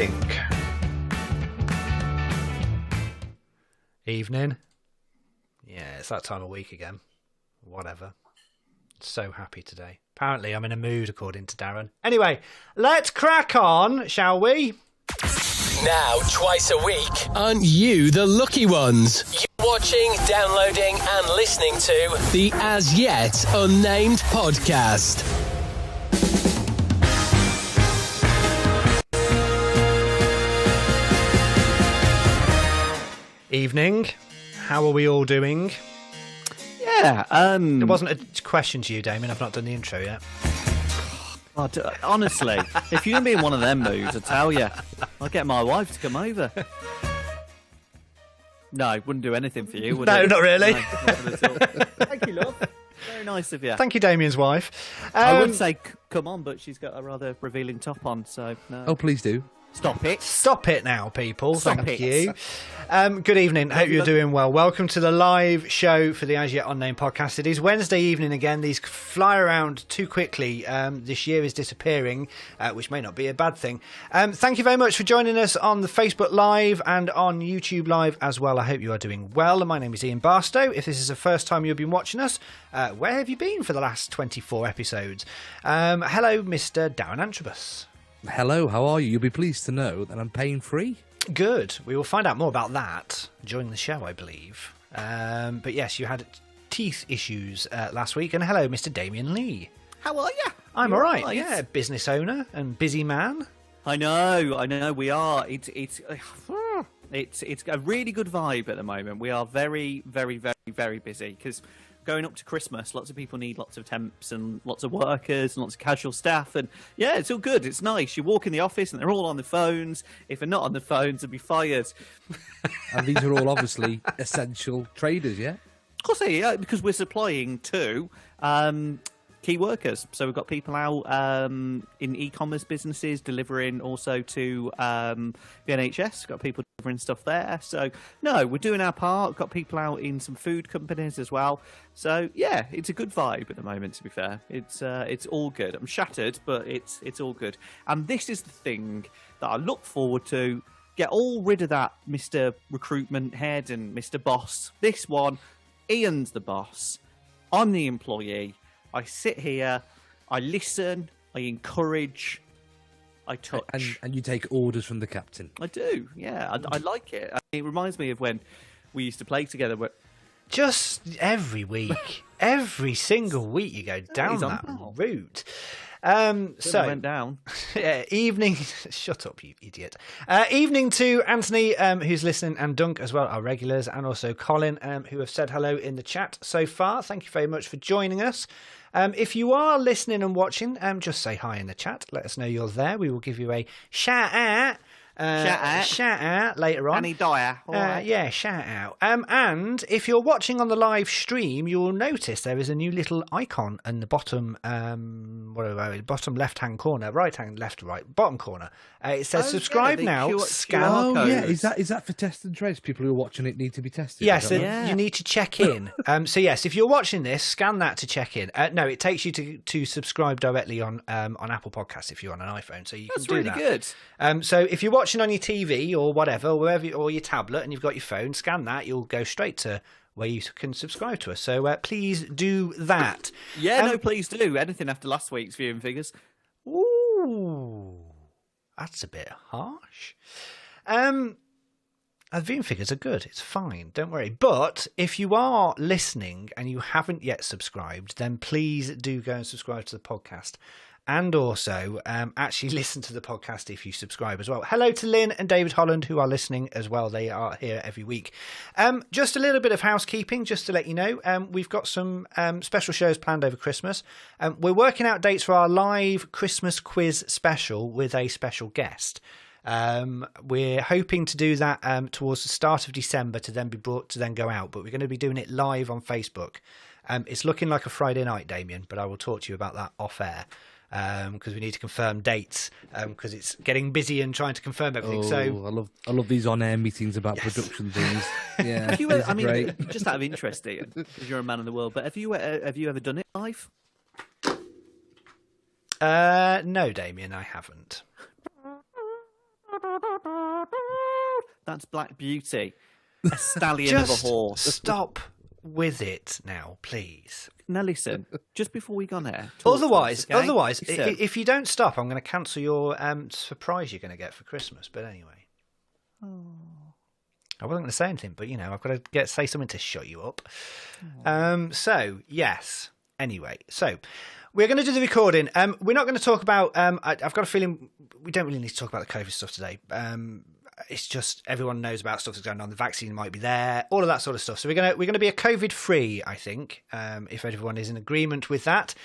Evening. Evening. Yeah, it's that time of week again. Whatever. So happy today. Apparently I'm in a mood, according to Darren. Anyway, let's crack on, shall we? Now, twice a week. Aren't you the lucky ones? You're watching, downloading and listening to the As Yet Unnamed Podcast. Evening. How are we all doing? Yeah. It wasn't a question to you, Damien. I've not done the intro yet. Honestly, if you're going to be in one of them moods, I tell you, I'll get my wife to come over. No, it wouldn't do anything for you, would it? No, not really. No, not at all. Thank you, love. Very nice of you. Thank you, Damien's wife. I would say come on, but she's got a rather revealing top on, so no. Oh, please do. Stop it. Stop it now, people. Stop Thank it. you. Good evening. Hope you're doing well. Welcome to the live show for the As Yet Unnamed Podcast. It is Wednesday evening again. These fly around too quickly. This year is disappearing, which may not be a bad thing. Thank you very much for joining us on the Facebook Live and on YouTube Live as well. I hope you are doing well. My name is Ian Barstow. If this is the first time you've been watching us, where have you been for the last 24 episodes? Hello, Mr. Darren Antrobus. Hello, how are you? You'll be pleased to know that I'm pain free. Good. We will find out more about that during the show, I believe. But yes, you had teeth issues last week. And hello, Mr. Damien Lee. How are you? I'm all right. Yeah, business owner and busy man. I know. We are. It's a really good vibe at the moment. We are very, very, very, very busy because going up to Christmas, lots of people need lots of temps and lots of workers and lots of casual staff. And yeah, it's all good. It's nice. You walk in the office and they're all on the phones. If they're not on the phones, they'll be fired. And these are all obviously essential traders, yeah? Of course they are, because we're supplying to key workers. So we've got people out in e-commerce businesses delivering also to the NHS. Got people delivering stuff there. So no, we're doing our part. Got people out in some food companies as well. So yeah, it's a good vibe at the moment. To be fair, it's all good. I'm shattered, but it's all good. And this is the thing that I look forward to. Get all rid of that Mr. Recruitment Head and Mr. Boss. This one, Ian's the boss. I'm the employee. I sit here, I listen, I encourage, I touch. And you take orders from the captain. I do, yeah. I like it. It reminds me of when we used to play together. Just every week, every single week you go down that route. So went down. Evening. Shut up, you idiot. Evening to Anthony, who's listening, and Dunk as well, our regulars, and also Colin, who have said hello in the chat so far. Thank you very much for joining us. If you are listening and watching, just say hi in the chat. Let us know you're there. We will give you a shout out. Shout out later on. Annie Dyer. Yeah, shout out. And if you're watching on the live stream, you will notice there is a new little icon in the bottom, bottom left-hand corner, right-hand, left, right, bottom corner. It says subscribe now. Scan. Oh yeah, is that for test and trace? People who are watching it need to be tested. Yes, you need to check in. So yes, if you're watching this, scan that to check in. No, it takes you to subscribe directly on Apple Podcasts if you're on an iPhone, so you can do that. That's really good. So if you're watching on your TV or whatever, wherever, or your tablet, and you've got your phone, scan that. You'll go straight to where you can subscribe to us. So please do that. Yeah, no, please do. Anything after last week's viewing figures. Ooh, that's a bit harsh. The viewing figures are good. It's fine. Don't worry. But if you are listening and you haven't yet subscribed, then please do go and subscribe to the podcast. And also actually listen to the podcast if you subscribe as well. Hello to Lynn and David Holland, who are listening as well. They are here every week. Just a little bit of housekeeping, just to let you know. We've got some special shows planned over Christmas. We're working out dates for our live Christmas quiz special with a special guest. We're hoping to do that towards the start of December to then be brought to then go out. But we're going to be doing it live on Facebook. It's looking like a Friday night, Damien, but I will talk to you about that off air. Because we need to confirm dates because it's getting busy and trying to confirm everything. So I love these on-air meetings about production things. Yeah, have you, I mean, great. Just out of interest, Ian, because you're a man of the world, but have you ever done it live? No, Damien, I haven't. That's Black Beauty, a stallion of a Just horse. stop with it now, please. Now listen, just before we go on there. talk to Otherwise, us, okay? otherwise, if you don't stop, I'm going to cancel your surprise you're going to get for Christmas. But anyway, I wasn't going to say anything, but I've got to say something to shut you up. So yes. Anyway, so we're going to do the recording. We're not going to talk about. I've got a feeling we don't really need to talk about the COVID stuff today. It's just everyone knows about stuff that's going on. The vaccine might be there, all of that sort of stuff. So we're going to be a COVID free, I think, if everyone is in agreement with that.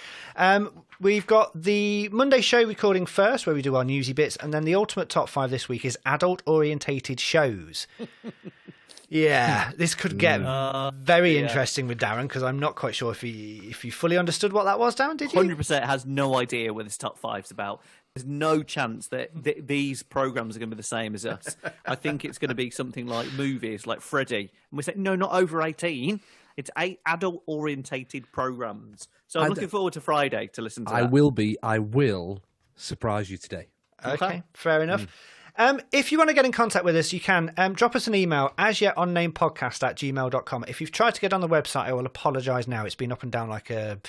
We've got the Monday show recording first, where we do our newsy bits, and then the ultimate top 5 this week is adult orientated shows. Yeah, this could get very interesting with Darren, because I'm not quite sure if you fully understood what that was. Darren, did you? 100% has no idea what this top 5's about. There's no chance that these programs are going to be the same as us. I think it's going to be something like movies, like Freddie. And we say, no, not over 18. It's 8 adult-orientated programs. So I'm looking forward to Friday to listen to that. I will surprise you today. Okay, fair enough. If you want to get in contact with us, you can drop us an email, asyetUnnamedPodcast@gmail.com. If you've tried to get on the website, I will apologise now. It's been up and down like a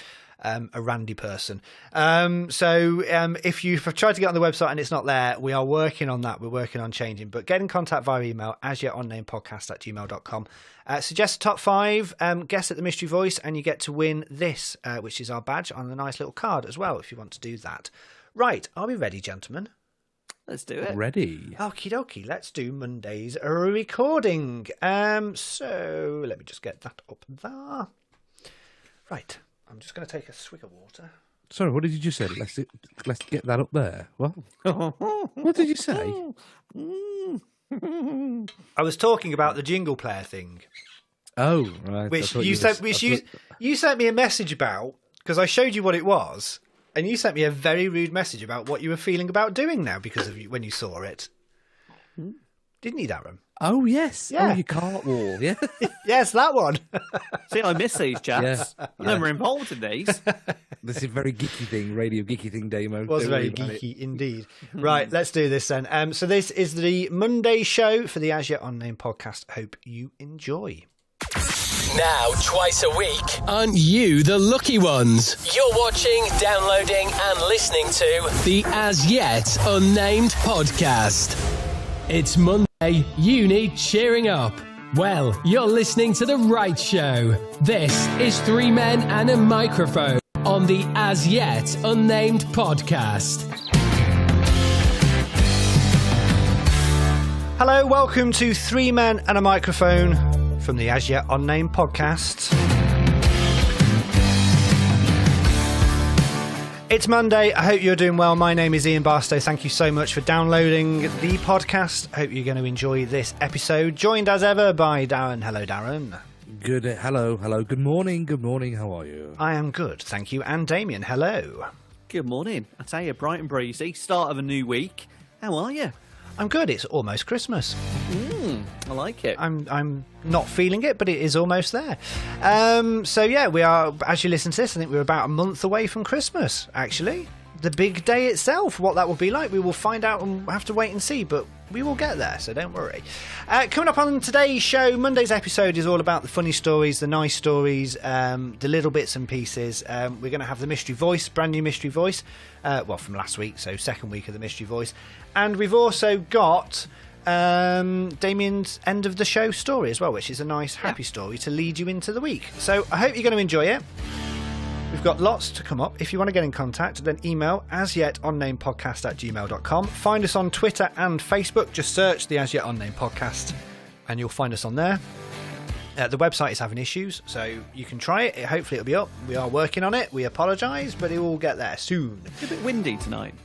randy person. So if you've tried to get on the website and it's not there, we are working on that. We're working on changing. But get in contact via email, asyetUnnamedPodcast@gmail.com. Suggest a top 5, guess at the mystery voice, and you get to win this, which is our badge on a nice little card as well, if you want to do that. Right, are we ready, gentlemen? Let's do it. Ready? Okie dokie, let's do Monday's recording. So let me just get that up there. Right, I'm just going to take a swig of water. Sorry, what did you just say? Let's get that up there. What? What did you say? I was talking about the jingle player thing, Oh, right. which you sent me a message about, because I showed you what it was. And you sent me a very rude message about what you were feeling about doing now because of when you saw it. Didn't you, Darren? Oh, yes. Yeah. Oh, your cart wall, yeah. Yes, that one. See, I miss these chaps. Yeah. I'm never involved in these. This is a very geeky thing, radio geeky thing, Damo. It was Don't very worry about geeky indeed. Right, let's do this then. So this is the Monday show for the As Yet Unnamed podcast. Hope you enjoy. Now, twice a week, aren't you the lucky ones? You're watching, downloading, and listening to the As Yet Unnamed podcast. It's Monday, you need cheering up. Well, you're listening to the right show. This is 3 Men and a Microphone on the As Yet Unnamed podcast. Hello, welcome to 3 Men and a Microphone from the As Yet Unnamed podcast. It's Monday. I hope you're doing well. My name is Ian Barstow. Thank you so much for downloading the podcast. I hope you're going to enjoy this episode. Joined as ever by Darren. Hello, Darren. Good. Hello. Good morning. How are you? I am good, thank you. And Damien, hello. Good morning. I tell you, bright and breezy, start of a new week. How are you? I'm good. It's almost Christmas. I like it. I'm not feeling it, but it is almost there. So yeah, we are, as you listen to this, I think we're about a month away from Christmas, actually. The big day itself, what that will be like, we will find out and have to wait and see, but we will get there, so don't worry. Coming up on today's show, Monday's episode is all about the funny stories, the nice stories, the little bits and pieces. We're going to have the mystery voice, brand new mystery voice, from last week, so second week of the mystery voice. And we've also got Damien's end of the show story as well, which is a nice, happy story to lead you into the week. So I hope you're going to enjoy it. We've got lots to come up. If you want to get in contact, then email asyetUnnamedPodcast@gmail.com. Find us on Twitter and Facebook. Just search the As Yet Unnamed Podcast and you'll find us on there. The website is having issues, so you can try it. Hopefully it'll be up. We are working on it. We apologise, but it will get there soon. It's a bit windy tonight.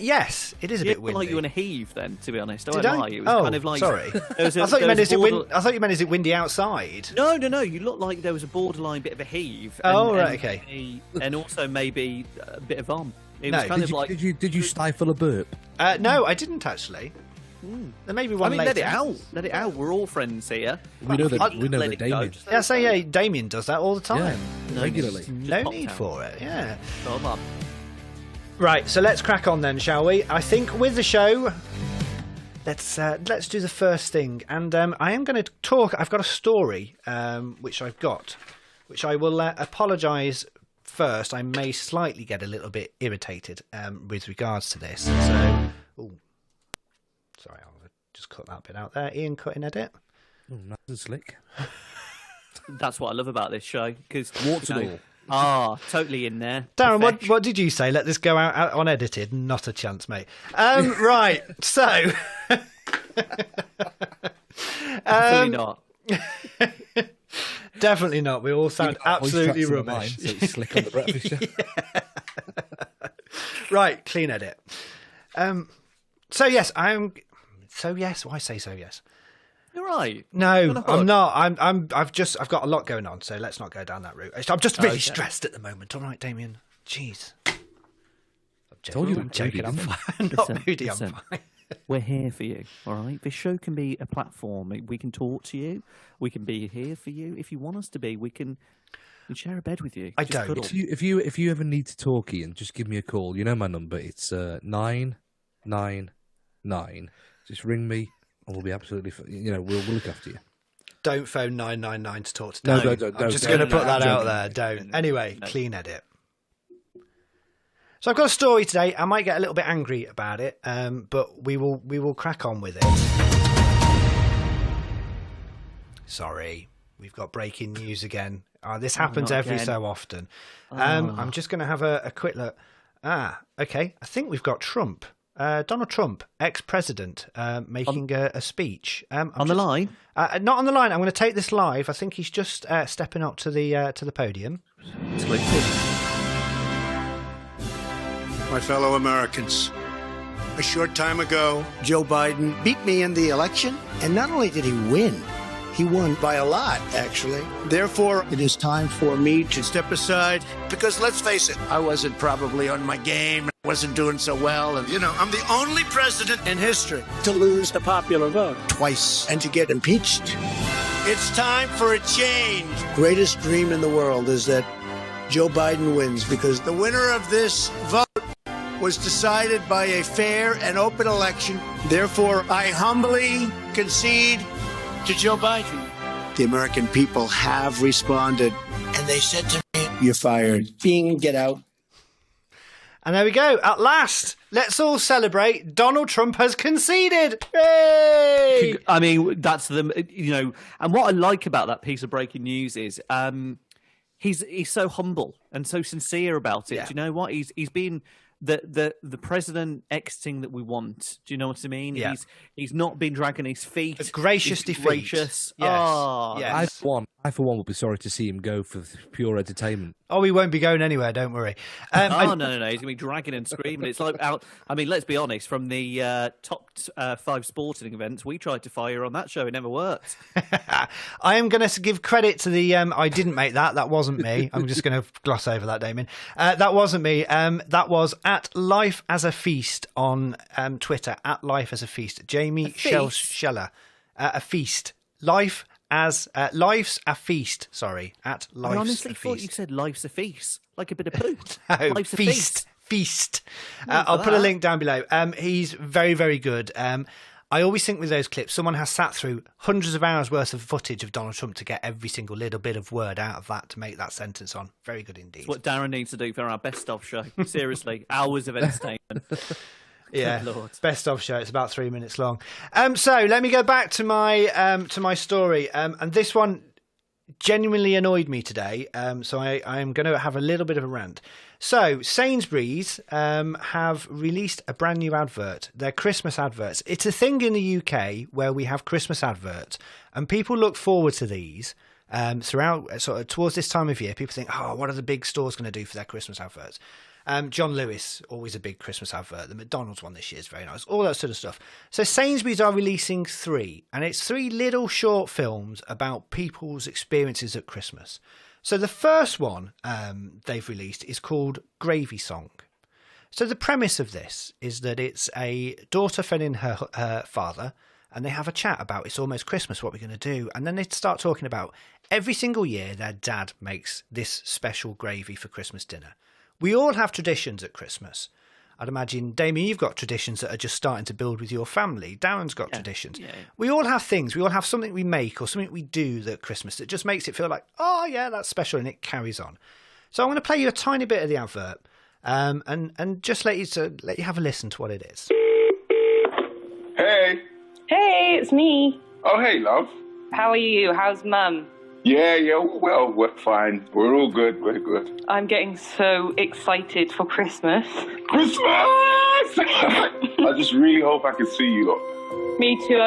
Yes, it is a bit windy. Like you in a heave, then, to be honest. Did I? It was kind of like. Sorry. I thought you meant is it windy outside? No. You looked like there was a borderline bit of a heave. Okay. And also maybe a bit of vom. It No. was kind Did of you, like. did you stifle a burp? No, I didn't actually. There may be one later. let it out. Let it out. We're all friends here. We know that Let Damien. it go. Just Yeah, say Damien does that all the time. Yeah, regularly. No pop need down. for it. Yeah. Come on. Right, so let's crack on then, shall we? I think with the show, let's do the first thing, and I am going to talk. I've got a story which I will apologise first. I may slightly get a little bit irritated with regards to this. So, sorry, I'll just cut that bit out there. Ian, cut and edit. Oh, nice and slick. That's what I love about this show, because Warts and all. Totally in there. Darren, what did you say? Let this go out unedited? Not a chance, mate. Right, so... Definitely not. Definitely not. We all sound absolutely rubbish. So it's slick on the breakfast show. Right, clean edit. So yes, why say so yes? You're right. No, I'm not. I've got a lot going on, so let's not go down that route. I'm just really stressed at the moment. All right, Damien. Jeez. I'm joking. I'm fine. I'm not moody. I'm fine. We're here for you, all right? This show can be a platform. We can talk to you. We can be here for you. If you want us to be, we can share a bed with you. If you ever need to talk, Ian, just give me a call. You know my number. It's 999. Just ring me, and we'll be absolutely. We'll look after you. Don't phone 999 to talk to No, Dave. don't. I'm just going to put that out there. Don't. Anyway, clean edit. So I've got a story today. I might get a little bit angry about it, but we will crack on with it. Sorry, we've got breaking news again. This happens every so often. I'm just going to have a quick look. Okay. I think we've got Trump. Donald Trump, ex-president, making a speech. On the line? Not on the line. I'm going to take this live. I think he's just stepping up to the podium. My fellow Americans, a short time ago, Joe Biden beat me in the election, and not only did he win, he won by a lot, actually. Therefore, it is time for me to step aside, because let's face it, I wasn't probably on my game, wasn't doing so well, and, I'm the only president in history to lose the popular vote twice and to get impeached. It's time for a change. Greatest dream in the world is that Joe Biden wins, because the winner of this vote was decided by a fair and open election. Therefore, I humbly concede to Joe Biden. The American people have responded, and they said to me, "You're fired. Bing, get out." And there we go. At last, let's all celebrate. Donald Trump has conceded. Yay! I mean, that's and what I like about that piece of breaking news is he's so humble and so sincere about it. Yeah. Do you know what? He's been the president exiting that we want. Do you know what I mean? Yeah. He's not been dragging his feet. A gracious He's defeat. Gracious. Yes. Yes. I for one will be sorry to see him go for pure entertainment. Oh, he won't be going anywhere. Don't worry. No. He's going to be dragging and screaming. It's like let's be honest. From the top 5 sporting events, we tried to fire on that show. It never worked. I am going to give credit to the. I didn't make that. That wasn't me. I'm just going to gloss over that, Damien. That wasn't me. That was at Life as a Feast on Twitter. At Life as a Feast. Jamie Scheller. A feast. Life's a feast. Sorry, at Life's I honestly a thought feast. you said life's a feast, like a bit of poo. No, Life's a feast. I'll put a link down below. He's very, very good. I always think with those clips, someone has sat through hundreds of hours worth of footage of Donald Trump to get every single little bit of word out of that to make that sentence on. Very good indeed. It's what Darren needs to do for our best of show. Seriously, hours of entertainment. Yeah, Lord. Best of show. It's about 3 minutes long. So let me go back to my story. And this one genuinely annoyed me today. So I am going to have a little bit of a rant. So Sainsbury's have released a brand new advert. Their Christmas adverts. It's a thing in the UK where we have Christmas adverts, and people look forward to these. Throughout, sort of towards this time of year, people think, "Oh, what are the big stores going to do for their Christmas adverts?" John Lewis, always a big Christmas advert. The McDonald's one this year is very nice. All that sort of stuff. So Sainsbury's are releasing 3, and it's 3 little short films about people's experiences at Christmas. So the first one they've released is called Gravy Song. So the premise of this is that it's a daughter phoning her father, and they have a chat about it's almost Christmas, what we're going to do. And then they start talking about every single year their dad makes this special gravy for Christmas dinner. We all have traditions at Christmas. I'd imagine, Damien, you've got traditions that are just starting to build with your family. Darren's got traditions. Yeah. We all have things. We all have something we make or something we do at Christmas that just makes it feel like, oh, yeah, that's special, and it carries on. So I'm going to play you a tiny bit of the advert and just let you have a listen to what it is. Hey. Hey, it's me. Oh, hey, love. How are you? How's Mum? Yeah, well, we're fine. We're all good. We're good. I'm getting so excited for Christmas. Christmas! I just really hope I can see you lot. Me too.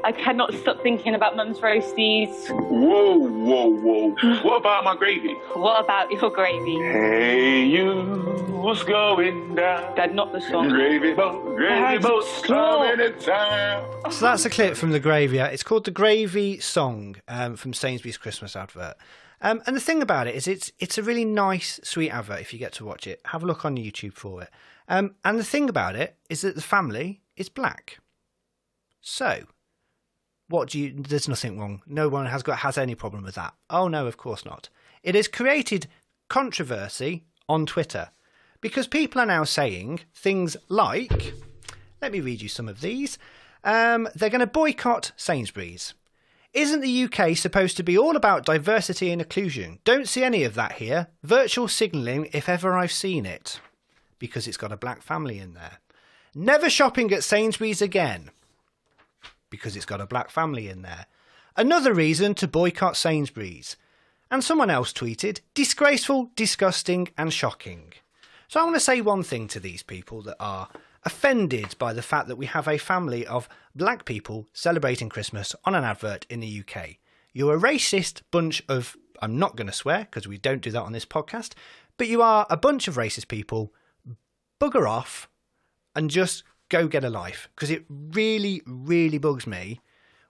I cannot stop thinking about Mum's roasties. Whoa. What about my gravy? What about your gravy? Hey, you, what's going down? Dad, not the song. Gravy boat's coming in town. So that's a clip from the Gravy. It's called the Gravy Song from Sainsbury's Christmas advert. And the thing about it is it's a really nice, sweet advert if you get to watch it. Have a look on YouTube for it. And the thing about it is that the family is black. So, there's nothing wrong. No one has any problem with that. Oh no, of course not. It has created controversy on Twitter because people are now saying things like, let me read you some of these. They're going to boycott Sainsbury's. Isn't the UK supposed to be all about diversity and inclusion? Don't see any of that here. Virtual signalling if ever I've seen it. Because it's got a black family in there. Never shopping at Sainsbury's again. Because it's got a black family in there. Another reason to boycott Sainsbury's. And someone else tweeted, disgraceful, disgusting and shocking. So I want to say one thing to these people that are offended by the fact that we have a family of black people celebrating Christmas on an advert in the UK. You're a racist bunch of, I'm not going to swear because we don't do that on this podcast, but you are a bunch of racist people. Bugger off and just go get a life, because it really, really bugs me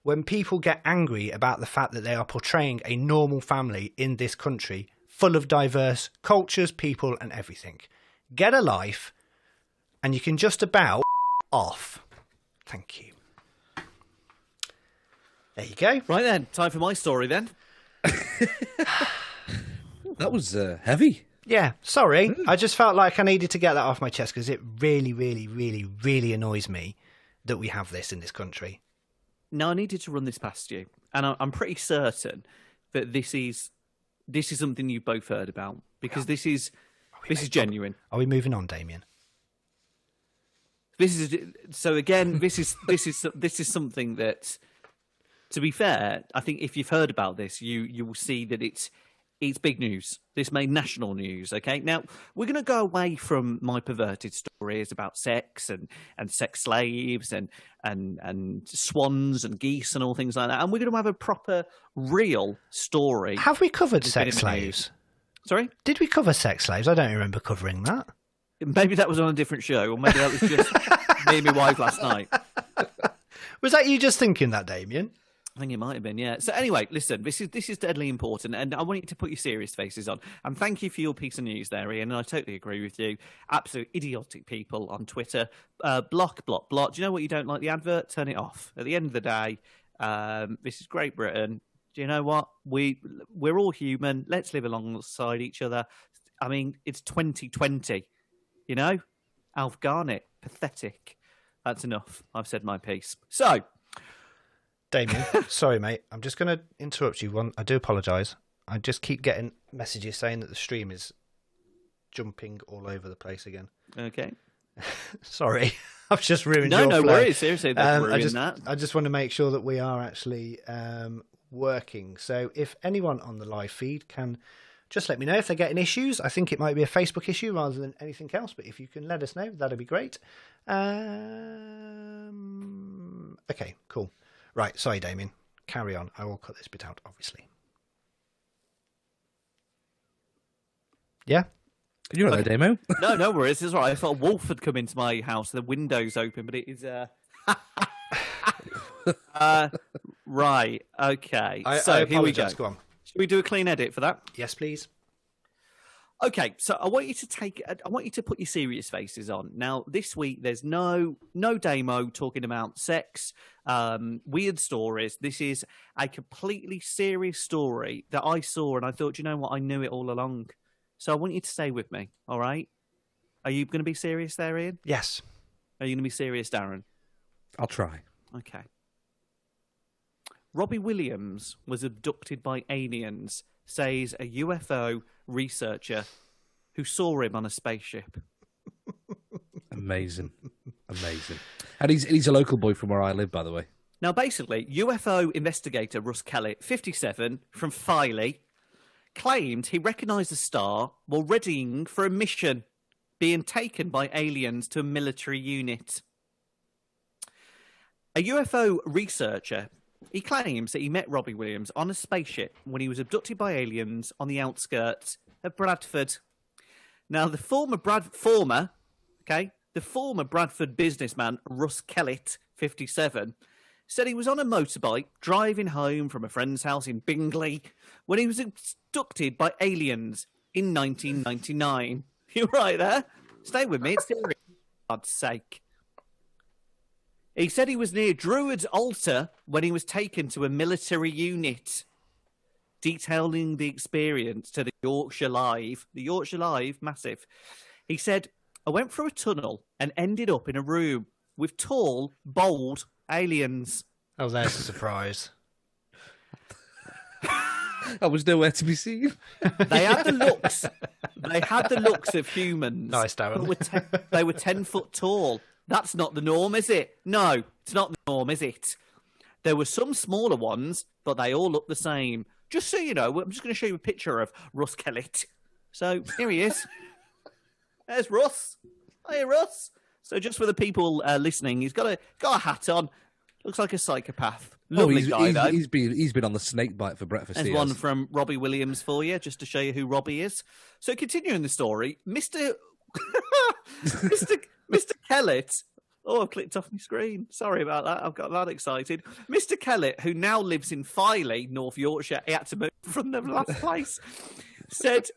when people get angry about the fact that they are portraying a normal family in this country full of diverse cultures, people and everything. Get a life and you can just about off. Thank you. There you go. Right then, time for my story then. That was heavy. Yeah, sorry. I just felt like I needed to get that off my chest because it really, really, really, really annoys me that we have this in this country. Now, I needed to run this past you, and I'm pretty certain that this is something you've both heard about, because this is genuine. Are we moving on, Damien? This is something that, to be fair, I think if you've heard about this, you will see that it's big news. This made national news, okay? Now, we're going to go away from my perverted stories about sex and sex slaves and swans and geese and all things like that, and we're going to have a proper, real story. Have we covered sex slaves? Sorry? Did we cover sex slaves? I don't remember covering that. Maybe that was on a different show, or maybe that was just me and my wife last night. Was that you just thinking that, Damien? I think it might have been, yeah. So anyway, listen, this is deadly important, and I want you to put your serious faces on. And thank you for your piece of news there, Ian, and I totally agree with you. Absolute idiotic people on Twitter. Block. Do you know what? You don't like the advert? Turn it off. At the end of the day, this is Great Britain. Do you know what? We're all human. Let's live alongside each other. I mean, it's 2020, you know? Alf Garnett, pathetic. That's enough. I've said my piece. So... Damien, sorry, mate. I'm just going to interrupt you. I do apologise. I just keep getting messages saying that the stream is jumping all over the place again. Okay. Sorry. I've just ruined your No flow. worries. Seriously, don't ruin that. I just want to make sure that we are actually working. So if anyone on the live feed can just let me know if they're getting issues. I think it might be a Facebook issue rather than anything else, but if you can let us know, that'd be great. Okay, cool. Right, sorry, Damien. Carry on. I will cut this bit out, obviously. Yeah? You're right there, Damo. No worries. It's all right. I thought a wolf had come into my house. The window's open, but it is... right, okay. So here we go. Go on. Should we do a clean edit for that? Yes, please. Okay, so I want you to put your serious faces on. Now, this week there's no demo talking about sex, weird stories. This is a completely serious story that I saw, and I thought, you know what, I knew it all along. So I want you to stay with me, all right? Are you going to be serious there, Ian? Yes. Are you going to be serious, Darren? I'll try. Okay. Robbie Williams was abducted by aliens, says a UFO researcher who saw him on a spaceship. Amazing. Amazing. And he's a local boy from where I live, by the way. Now, basically, UFO investigator Russ Kellett, 57, from Filey, claimed he recognised the star while readying for a mission being taken by aliens to a military unit. A UFO researcher, he claims that he met Robbie Williams on a spaceship when he was abducted by aliens on the outskirts of Bradford. Now, the former Bradford businessman, Russ Kellett, 57, said he was on a motorbike driving home from a friend's house in Bingley when he was abducted by aliens in 1999. You're right there. Stay with me. It's serious. For God's sake. He said he was near Druid's Altar when he was taken to a military unit, detailing the experience to the Yorkshire Live. The Yorkshire Live, massive. He said, I went through a tunnel and ended up in a room with tall, bold aliens. Oh, there's a surprise. I was nowhere to be seen. They had the looks. They had the looks of humans. Nice, Darren. But they were 10 foot tall. That's not the norm, is it? No, it's not the norm, is it? There were some smaller ones, but they all look the same. Just so you know, I'm just going to show you a picture of Russ Kellett. So here he is. There's Russ. Hey, Russ. So just for the people listening, he's got a hat on. Looks like a psychopath. Lovely guy, though. He's been on the snake bite for breakfast. There's one from Robbie Williams for you, just to show you who Robbie is. So continuing the story, Mr. Kellett. Oh, I've clicked off my screen. Sorry about that. I've got that excited. Mr. Kellett, who now lives in Filey, North Yorkshire, he had to move from the last place, said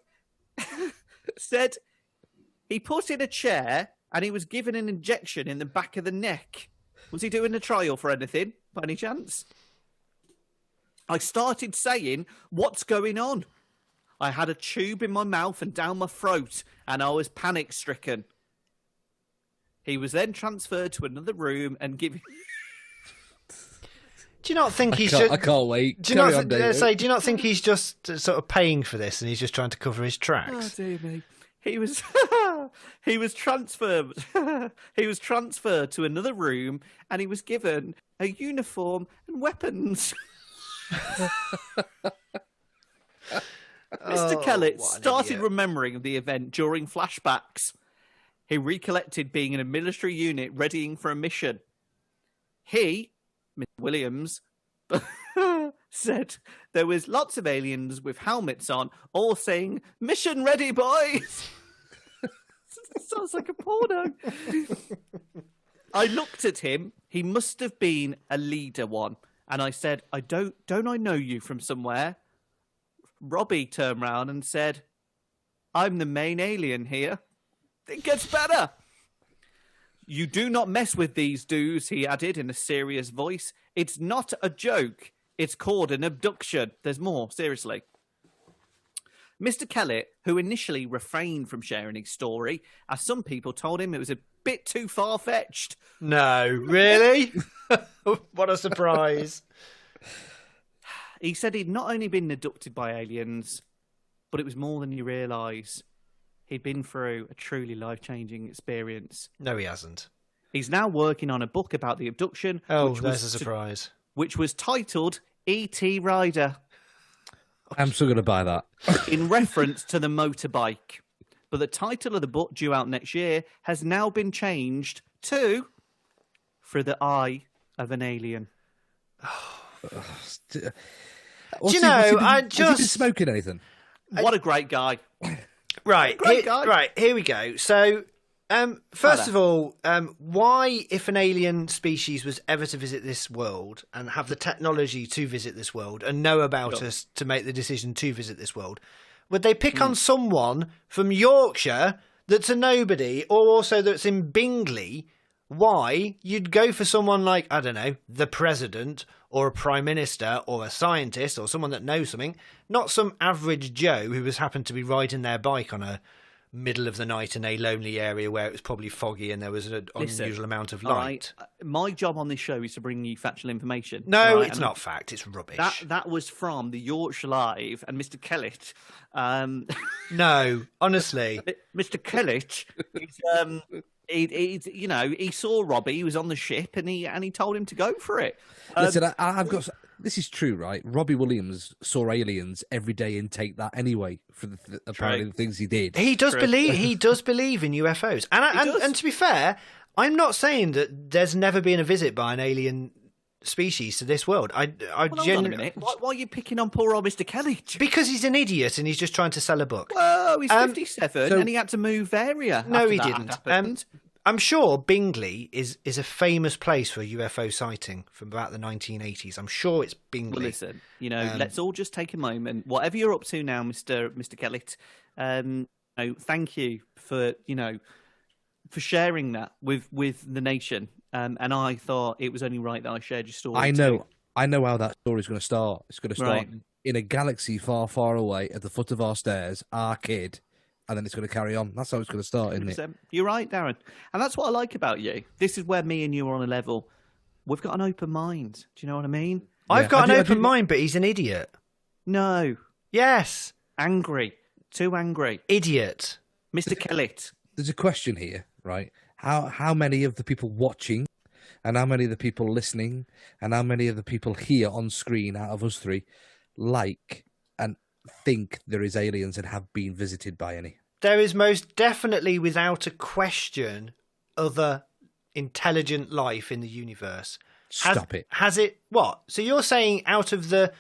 he put in a chair and he was given an injection in the back of the neck. Was he doing a trial for anything, by any chance? I started saying, what's going on? I had a tube in my mouth and down my throat, and I was panic-stricken. He was then transferred to another room and given... Do you not think I can't wait. Do you not think he's just sort of paying for this and he's just trying to cover his tracks? Oh, dear me. He was transferred to another room and he was given a uniform and weapons. Mr. Kellett started remembering the event during flashbacks. He recollected being in a military unit readying for a mission. He, Mr. Williams, said there was lots of aliens with helmets on, all saying, "Mission ready, boys!" Sounds like a porno. I looked at him. He must have been a leader one. And I said, don't I know you from somewhere? Robbie turned round and said, I'm the main alien here. It gets better. You do not mess with these dudes, he added in a serious voice. It's not a joke. It's called an abduction. There's more, seriously. Mr. Kellett, who initially refrained from sharing his story, as some people told him it was a bit too far-fetched. No, really? What a surprise. He said he'd not only been abducted by aliens, but it was more than you realise. He'd been through a truly life-changing experience. No, he hasn't. He's now working on a book about the abduction. Oh, there's a surprise. Which was titled E.T. Rider. I'm still going to buy that. In reference to the motorbike. But the title of the book, due out next year, has now been changed to Through the Eye of an Alien. Do you know, has he been smoking anything? What a great guy. Right, here we go. So, first of all, why, if an alien species was ever to visit this world and have the technology to visit this world and know about us to make the decision to visit this world, would they pick on someone from Yorkshire that's a nobody or also that's in Bingley? Why you'd go for someone like, I don't know, the president or a prime minister or a scientist or someone that knows something, not some average Joe who has happened to be riding their bike on a middle of the night in a lonely area where it was probably foggy and there was an unusual amount of all light. right, my job on this show is to bring you factual information. No, right? it's not fact. It's rubbish. That was from the Yorkshire Live and Mr. Kellett. No, honestly. Mr. Kellett, he saw Robbie. He was on the ship, and he told him to go for it. Listen, I've got. This is true, right? Robbie Williams saw aliens every day and take that anyway for apparently the things he did. He does believe in UFOs, and to be fair, I'm not saying that there's never been a visit by an alien species to this world. Hold on a minute. Why are you picking on poor old Mr. Kellett? Because he's an idiot and he's just trying to sell a book. Oh, he's 57 and he had to move area. No, after he that didn't. happened. I'm sure Bingley is a famous place for a UFO sighting from about the 1980s. I'm sure it's Bingley. Well, listen, let's all just take a moment. Whatever you're up to now, Mr. Kellett, thank you for sharing that with the nation. And I thought it was only right that I shared your story. I know how that story's going to start. It's going to start in a galaxy far, far away at the foot of our stairs, our kid. And then it's going to carry on. That's how it's going to start, isn't it? You're right, Darren. And that's what I like about you. This is where me and you are on a level. We've got an open mind. Do you know what I mean? I've got an open mind, but he's an idiot. No. Yes. Angry. Too angry. Idiot. Mr. Kellett. There's a question here, right? How many of the people watching and how many of the people listening and how many of the people here on screen out of us three like and think there is aliens and have been visited by any? There is most definitely, without a question, other intelligent life in the universe. Stop it. Has it what? So you're saying out of the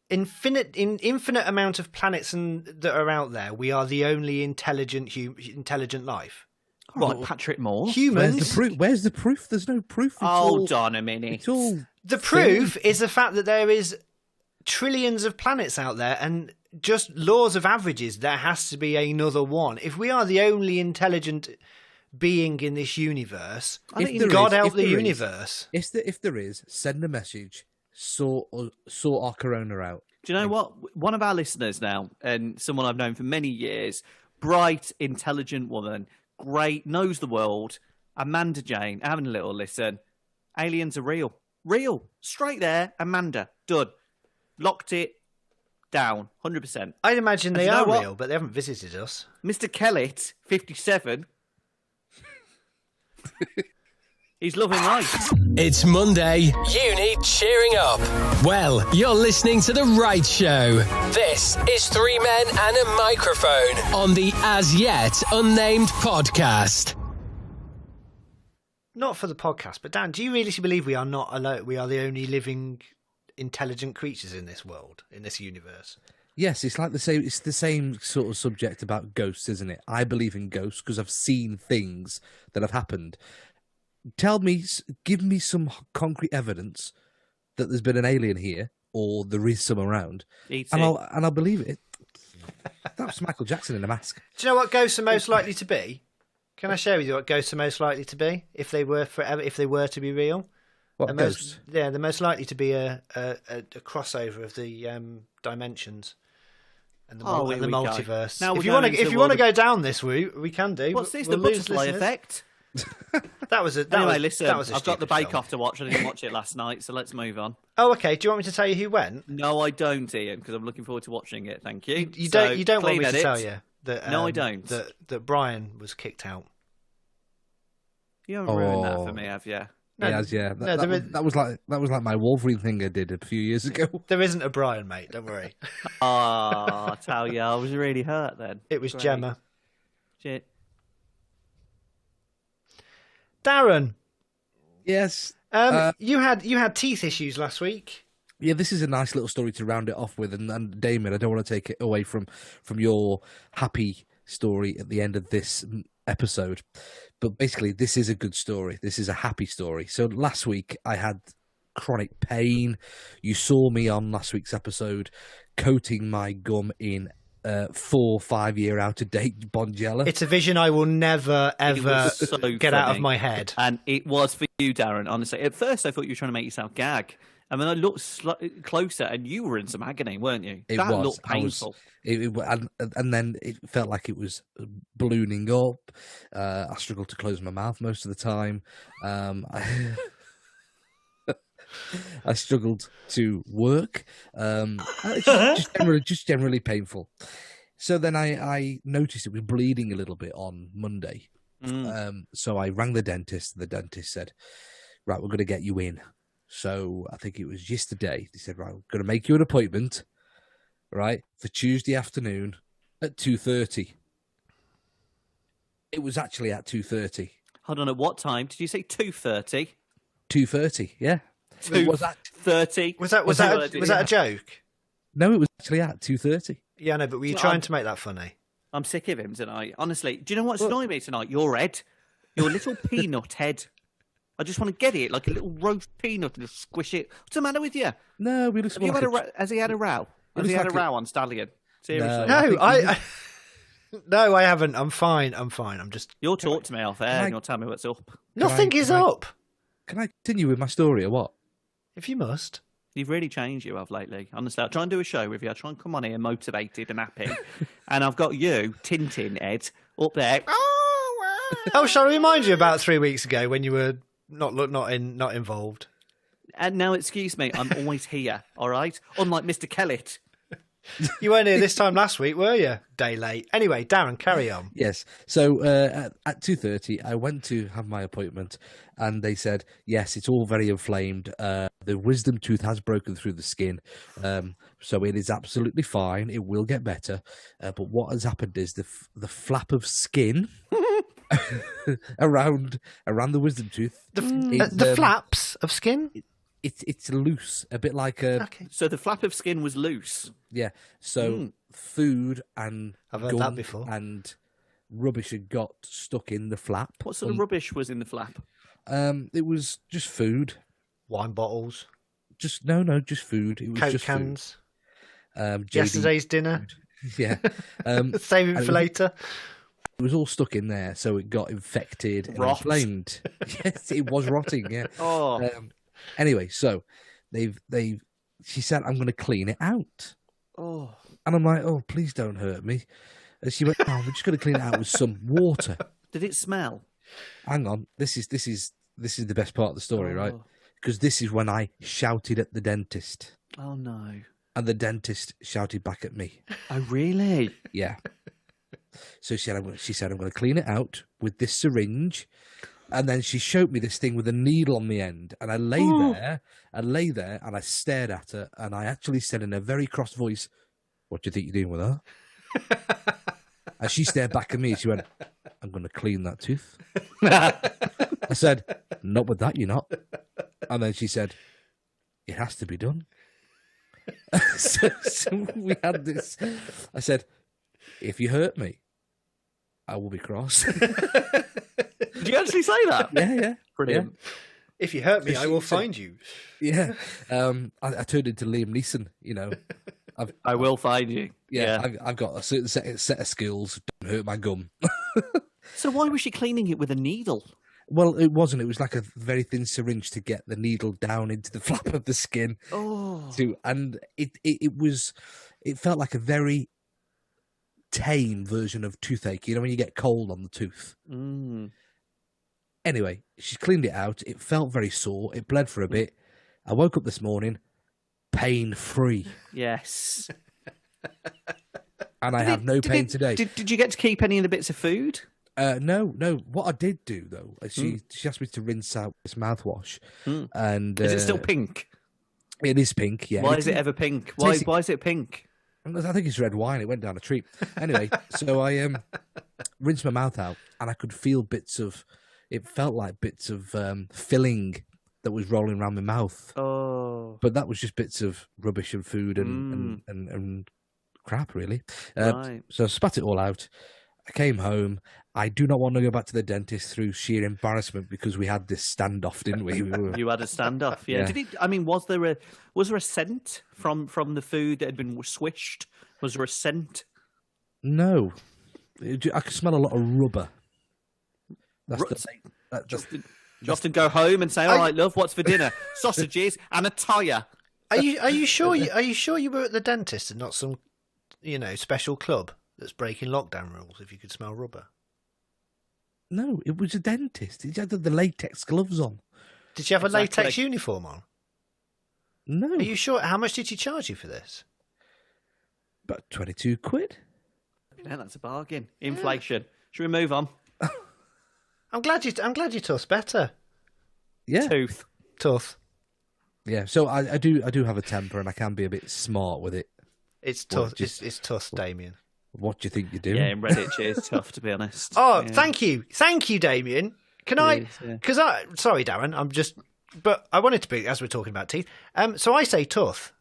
infinite amount of planets that are out there, we are the only intelligent life? Right, Patrick Moore. Humans. Where's the proof? There's no proof. Hold on a minute. It's all the proof is the fact that there is trillions of planets out there, and just laws of averages, there has to be another one. If we are the only intelligent being in this universe, God help the universe. If there is, send a message. Sort our corona out. Do you know what? One of our listeners now, and someone I've known for many years, bright, intelligent woman, great, knows the world, Amanda Jane, having a little listen. Aliens are real. Real. Straight there, Amanda. Done. Locked it down, 100%. I'd imagine they are real, but they haven't visited us. Mr. Kellett, 57. He's loving life. It's Monday. You need cheering up. Well, you're listening to The Right Show. This is Three Men and a Microphone on the As Yet Unnamed podcast. Not for the podcast, but Dan, do you really believe we are not alone? We are the only living intelligent creatures in this world, in this universe? Yes, it's like the same. It's the same sort of subject about ghosts, isn't it? I believe in ghosts because I've seen things that have happened. Give me some concrete evidence that there's been an alien here, or there is some around, and I'll believe it. That was Michael Jackson in a mask. Do you know what ghosts are most likely to be? Can I share with you what ghosts are most likely to be if they were to be real? What ghosts? They're most likely to be a crossover of the dimensions and the multiverse. Now if you want to go down this route, we can do. What's this? The butterfly effect? Listen, I've got the Bake Off to watch. I didn't watch it last night, so let's move on. Oh, okay. Do you want me to tell you who went? No, I don't, Ian, because I'm looking forward to watching it. Thank you. You don't want me to tell you that? No, I don't. That Brian was kicked out. You haven't ruined that for me, have you? No, yeah. That was like my Wolverine thing I did a few years ago. There isn't a Brian, mate. Don't worry. I tell you, I was really hurt then. It was Gemma. Shit. Darren. Yes. You had teeth issues last week. Yeah, this is a nice little story to round it off with, and Damien, I don't want to take it away from your happy story at the end of this episode, but basically this is a good story. This is a happy story. So last week I had chronic pain. You saw me on last week's episode coating my gum in 4-5 year out of date Bonjela. It's a vision I will never, ever was so get out of funny. my head. And it was for you, Darren, honestly. At first, I thought you were trying to make yourself gag. And then I looked closer, and you were in some agony, weren't you? That looked painful. And then it felt like it was ballooning up. I struggled to close my mouth most of the time. I struggled to work. It's just generally painful. So then I noticed it was bleeding a little bit on Monday. So I rang the dentist. The dentist said, right, we're going to get you in. So I think it was yesterday. They said, right, we're going to make you an appointment, right, for Tuesday afternoon at 2:30. It was actually at 2:30. Hold on, at what time? Did you say 2:30? 2:30, yeah. Was that 30? Was that a joke? No, it was actually at 2:30. Yeah, no, but were you trying to make that funny? I'm sick of him tonight. Honestly, do you know what's annoying me tonight? Your head. Your little peanut head. I just want to get it like a little roast peanut and just squish it. What's the matter with you? No, we looked Have you had has he had a row? Has he had a row on Stallion? Seriously? No, no, I haven't. I'm fine. I'm just. You'll talk to me off air and you'll tell me what's up. Nothing is up. Can I continue with my story or what? If you must. You've really changed, you have, lately. Honestly, I'll try and do a show with you. I'll try and come on here motivated and happy. And I've got you, Tintin Ed, up there. Oh, shall I remind you about 3 weeks ago when you were not involved? And now, excuse me, I'm always here, all right? Unlike Mr. Kellett. You weren't here this time last week, were you? Day late. Anyway, Darren, carry on. Yes. So at 2:30, I went to have my appointment, and they said, yes, it's all very inflamed. The wisdom tooth has broken through the skin, so it is absolutely fine. It will get better. But what has happened is the flap of skin around the wisdom tooth, The flaps of skin. it's loose, a bit like a Okay. So the flap of skin was loose. yeah. So food and I've heard that gum before. and rubbish had got stuck in the flap. What sort of rubbish was in the flap? It was just food. Wine bottles, Just food. It was Coke just cans, food. JD yesterday's dinner. Yeah. Save it and for later. It was all stuck in there, so it got infected and Rot. inflamed. Yes, it was rotting. Yeah. Oh, Anyway, so she said, I'm going to clean it out. oh. And I'm like, oh, please don't hurt me. And she went, oh, we're just going to clean it out with some water. Did it smell? Hang on, this is the best part of the story, right? Oh. Because this is when I shouted at the dentist, Oh, no. and the dentist shouted back at me. Oh, really? Yeah. So she said, I'm going to clean it out with this syringe. And then she showed me this thing with a needle on the end. And I lay there and I stared at her. And I actually said in a very cross voice, what do you think you're doing with that? And she stared back at me and she went, I'm going to clean that tooth. I said, not with that, you're not. And then she said, it has to be done. so we had this. I said, if you hurt me, I will be cross. Did you actually say that? Yeah. Brilliant. If you hurt me, I will find you. Yeah. I turned into Liam Neeson, you know. I will find you. I've got a certain set of skills. Don't hurt my gum. So why was she cleaning it with a needle? Well, it wasn't. It was like a very thin syringe to get the needle down into the flap of the skin. Oh. And it felt like a very tame version of toothache. You know, when you get cold on the tooth. Mm. Anyway, she cleaned it out. It felt very sore. It bled for a bit. I woke up this morning pain-free. Yes. And I have no pain today. Did you get to keep any of the bits of food? No. What I did do, though, she asked me to rinse out this mouthwash. And Is it still pink? It is pink, yeah. Why is it ever pink? Why is it pink? I think it's red wine. It went down a treat. Anyway, so I rinsed my mouth out, and I could feel bits of. It felt like bits of filling that was rolling around my mouth. Oh, But that was just bits of rubbish and food and crap, really. right. So I spat it all out. I came home. I do not want to go back to the dentist through sheer embarrassment because we had this standoff, didn't we? You had a standoff, yeah. Yeah. Did it? I mean, was there a scent from the food that had been swished? Was there a scent? No. I can smell a lot of rubber. That's Ru- the thing. You often go home and say, "All right, love, what's for dinner? Sausages and a tyre." Are you sure? Are you sure you were at the dentist and not some, special club that's breaking lockdown rules? If you could smell rubber. No, it was a dentist. He had the latex gloves on. Did you have a Exactly. latex uniform on? No. Are you sure? How much did she charge you for this? About 22 quid. Yeah, that's a bargain. Inflation. Should we move on? I'm glad you tossed better. Yeah. Tooth. Tough. Yeah. So I do have a temper and I can be a bit smart with it. It's Well, tough. just- It's tough, Damien. What do you think you're doing? Yeah, in Redditch is tough, to be honest. Oh, Yeah. thank you, Damien. Can I? is, yeah. Because sorry, Darren. But I wanted to be as we're talking about teeth. So I say tough,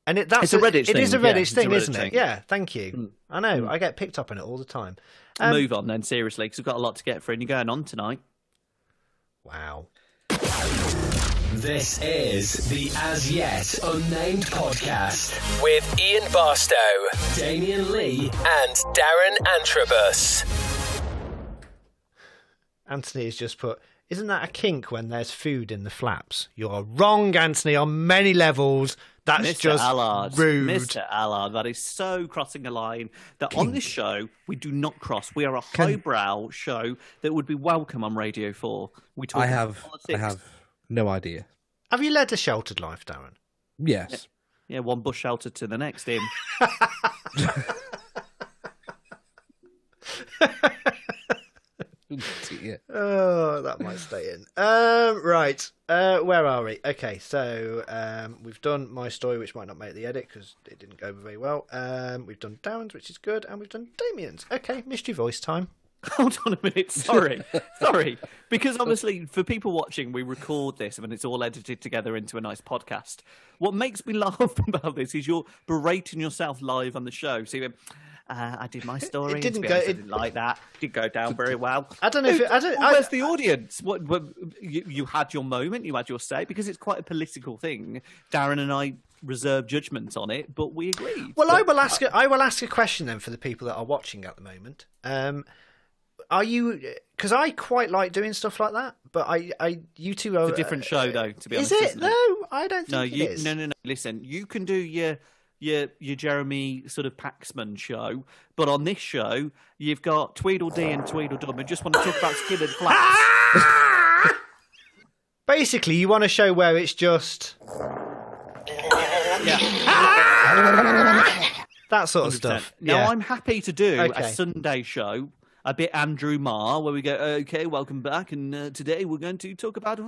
and that's It's a Redditch It is a thing, yeah, Redditch it's a thing, Redditch isn't it? thing. Yeah. Thank you. I know. I get picked up on it all the time. Move on then, seriously, because we've got a lot to get through and you're going on tonight. Wow. This is the As Yet Unnamed Podcast with Ian Barstow, Damien Lee, and Darren Antrobus. Anthony has just put. Isn't that a kink when there's food in the flaps? You're wrong, Anthony, on many levels. That's Mr. just Allard, rude. Mr. Allard, that is so crossing a line that on this show we do not cross. We are a highbrow show that would be welcome on Radio 4. We talk I about have politics. no idea. Have you led a sheltered life, Darren? Yes. Yeah, one bush shelter to the next in. Dear. Oh, that might stay in. Right. Where are we? Okay, so we've done my story, which might not make the edit because it didn't go very well. We've done Darren's, which is good, and we've done Damien's. Okay, mystery voice time. Hold on a minute. Sorry. Because obviously, for people watching, we record this and it's all edited together into a nice podcast. What makes me laugh about this is you're berating yourself live on the show. So you went, I did my story. and to didn't be go- honest, I it- didn't like that. It didn't go down very well. I don't know if Where's the audience? What you had your moment, you had your say, because it's quite a political thing. Darren and I reserved judgment on it, but we agreed. Well, I will ask a question then for the people that are watching at the moment. Are you? Because I quite like doing stuff like that, but you two are It's a different show, though. To be honest, is it? isn't No, I don't think No, it you, is. no. Listen, you can do your Jeremy sort of Paxman show, but on this show, you've got Tweedledee and Tweedledum, and just want to talk about skin and flaps. Basically, you want a show where it's just Yeah, that sort of 100%. stuff. Now, Yeah. I'm happy to do Okay. a Sunday show, a bit Andrew Marr, where we go, okay, welcome back, and today we're going to talk about.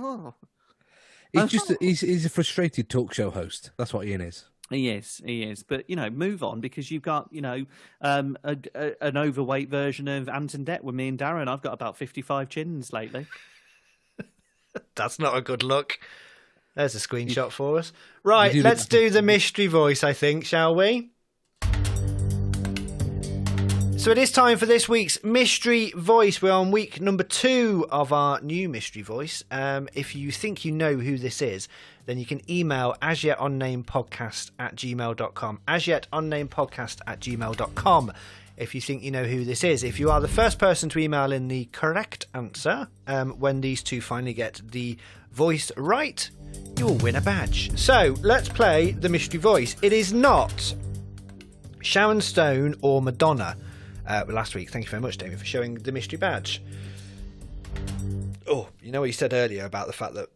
He's a frustrated talk show host. That's what Ian is. He is. But, move on because you've got, an overweight version of Anton Deck with me and Darren. I've got about 55 chins lately. That's not a good look. There's a screenshot for us. Right, do let's the- do the mystery voice, I think, shall we? So it is time for this week's mystery voice. We're on week number 2 of our new mystery voice. If you think you know who this is, then you can email asyetUnnamedPodcast@gmail.com. asyetUnnamedPodcast@gmail.com. If you think you know who this is. If you are the first person to email in the correct answer, when these two finally get the voice right, you will win a badge. So let's play the mystery voice. It is not Sharon Stone or Madonna. Last week, thank you very much, Damien, for showing the mystery badge. Oh, you know what you said earlier about the fact that...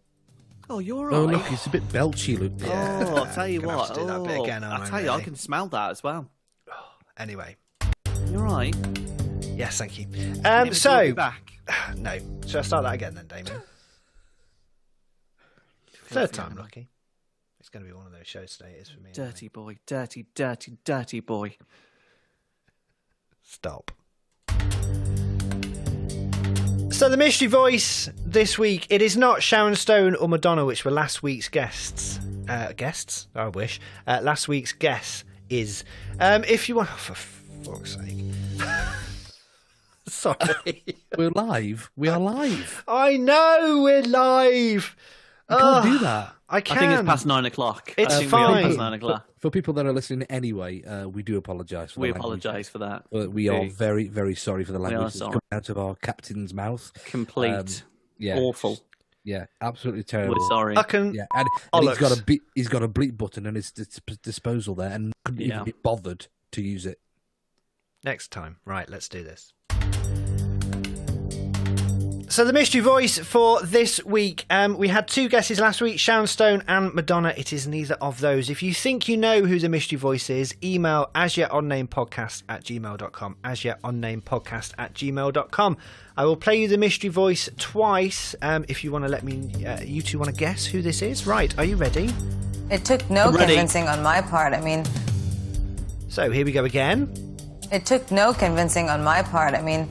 Oh, you're right. Oh, look, it's a bit belchy, Luke. Oh, I'll tell you Gonna have what. to do that bit again, aren't I'll I, tell you, I really? can smell that as well. Anyway, You're right. yes, thank you. Never So, called me back. no. Shall I start that again then, Damien? Third time lucky. It's going to be one of those shows today. It is for me. anyway. Dirty boy, dirty boy. Stop. So the mystery voice this week, it is not Sharon Stone or Madonna, which were last week's guests. Guests? I wish. Last week's guess is, if you want... Oh, for fuck's sake. Sorry. We're live. We are live. I know we're live. You can't do that. I can. I think it's past 9 o'clock. It's I think fine. We are past 9 o'clock. For people that are listening anyway, we do apologise for We the language. apologise for that. But we are very, very sorry for the language that's sorry. coming out of our captain's mouth. Complete. Yeah, Awful. Yeah, absolutely terrible. We're sorry. I can. Yeah, and he's got a bleep button at his disposal there, and couldn't even be bothered to use it. Next time. Right, let's do this. So the mystery voice for this week, we had 2 guesses last week, Sharon Stone and Madonna. It is neither of those. If you think you know who the mystery voice is, email asyetUnnamedPodcast@gmail.com, asyetUnnamedPodcast@gmail.com. I will play you the mystery voice twice if you want to let me, you two want to guess who this is. Right, are you ready? It took no convincing on my part. I mean... So here we go again. It took no convincing on my part. I mean...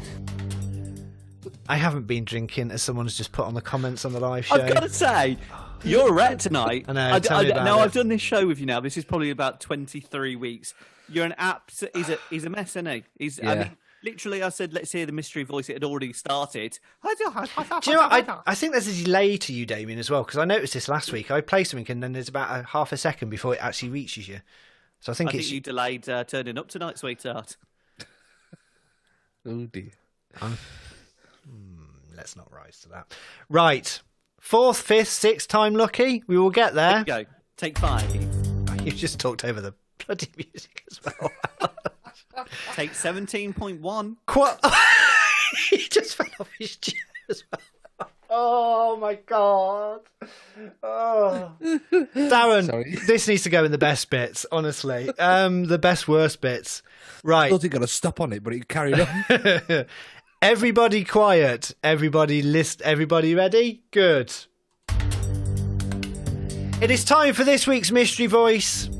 I haven't been drinking, as someone's just put on the comments on the live show. I've got to say, you're a wreck tonight. I know, tell me about it. I've done this show with you now. This is probably about 23 weeks. You're an he's a mess, isn't he? I mean, literally, I said, let's hear the mystery voice. It had already started. Do you know what? I think there's a delay to you, Damien, as well, because I noticed this last week. I play something and then there's about a half a second before it actually reaches you. So I think you delayed turning up tonight, sweetheart. Oh, dear. Let's not rise to that. Right. 4th, 5th, 6th time lucky. We will get there. Here we go. Take 5. You just talked over the bloody music as well. Take 17.1. He just fell off his chair as well. Oh my god. Oh. Darren, Sorry. This needs to go in the best bits, honestly. The best worst bits. Right. I thought he got a stop on it, but it carried on. Everybody quiet. Everybody Everybody ready? Good. It is time for this week's mystery voice.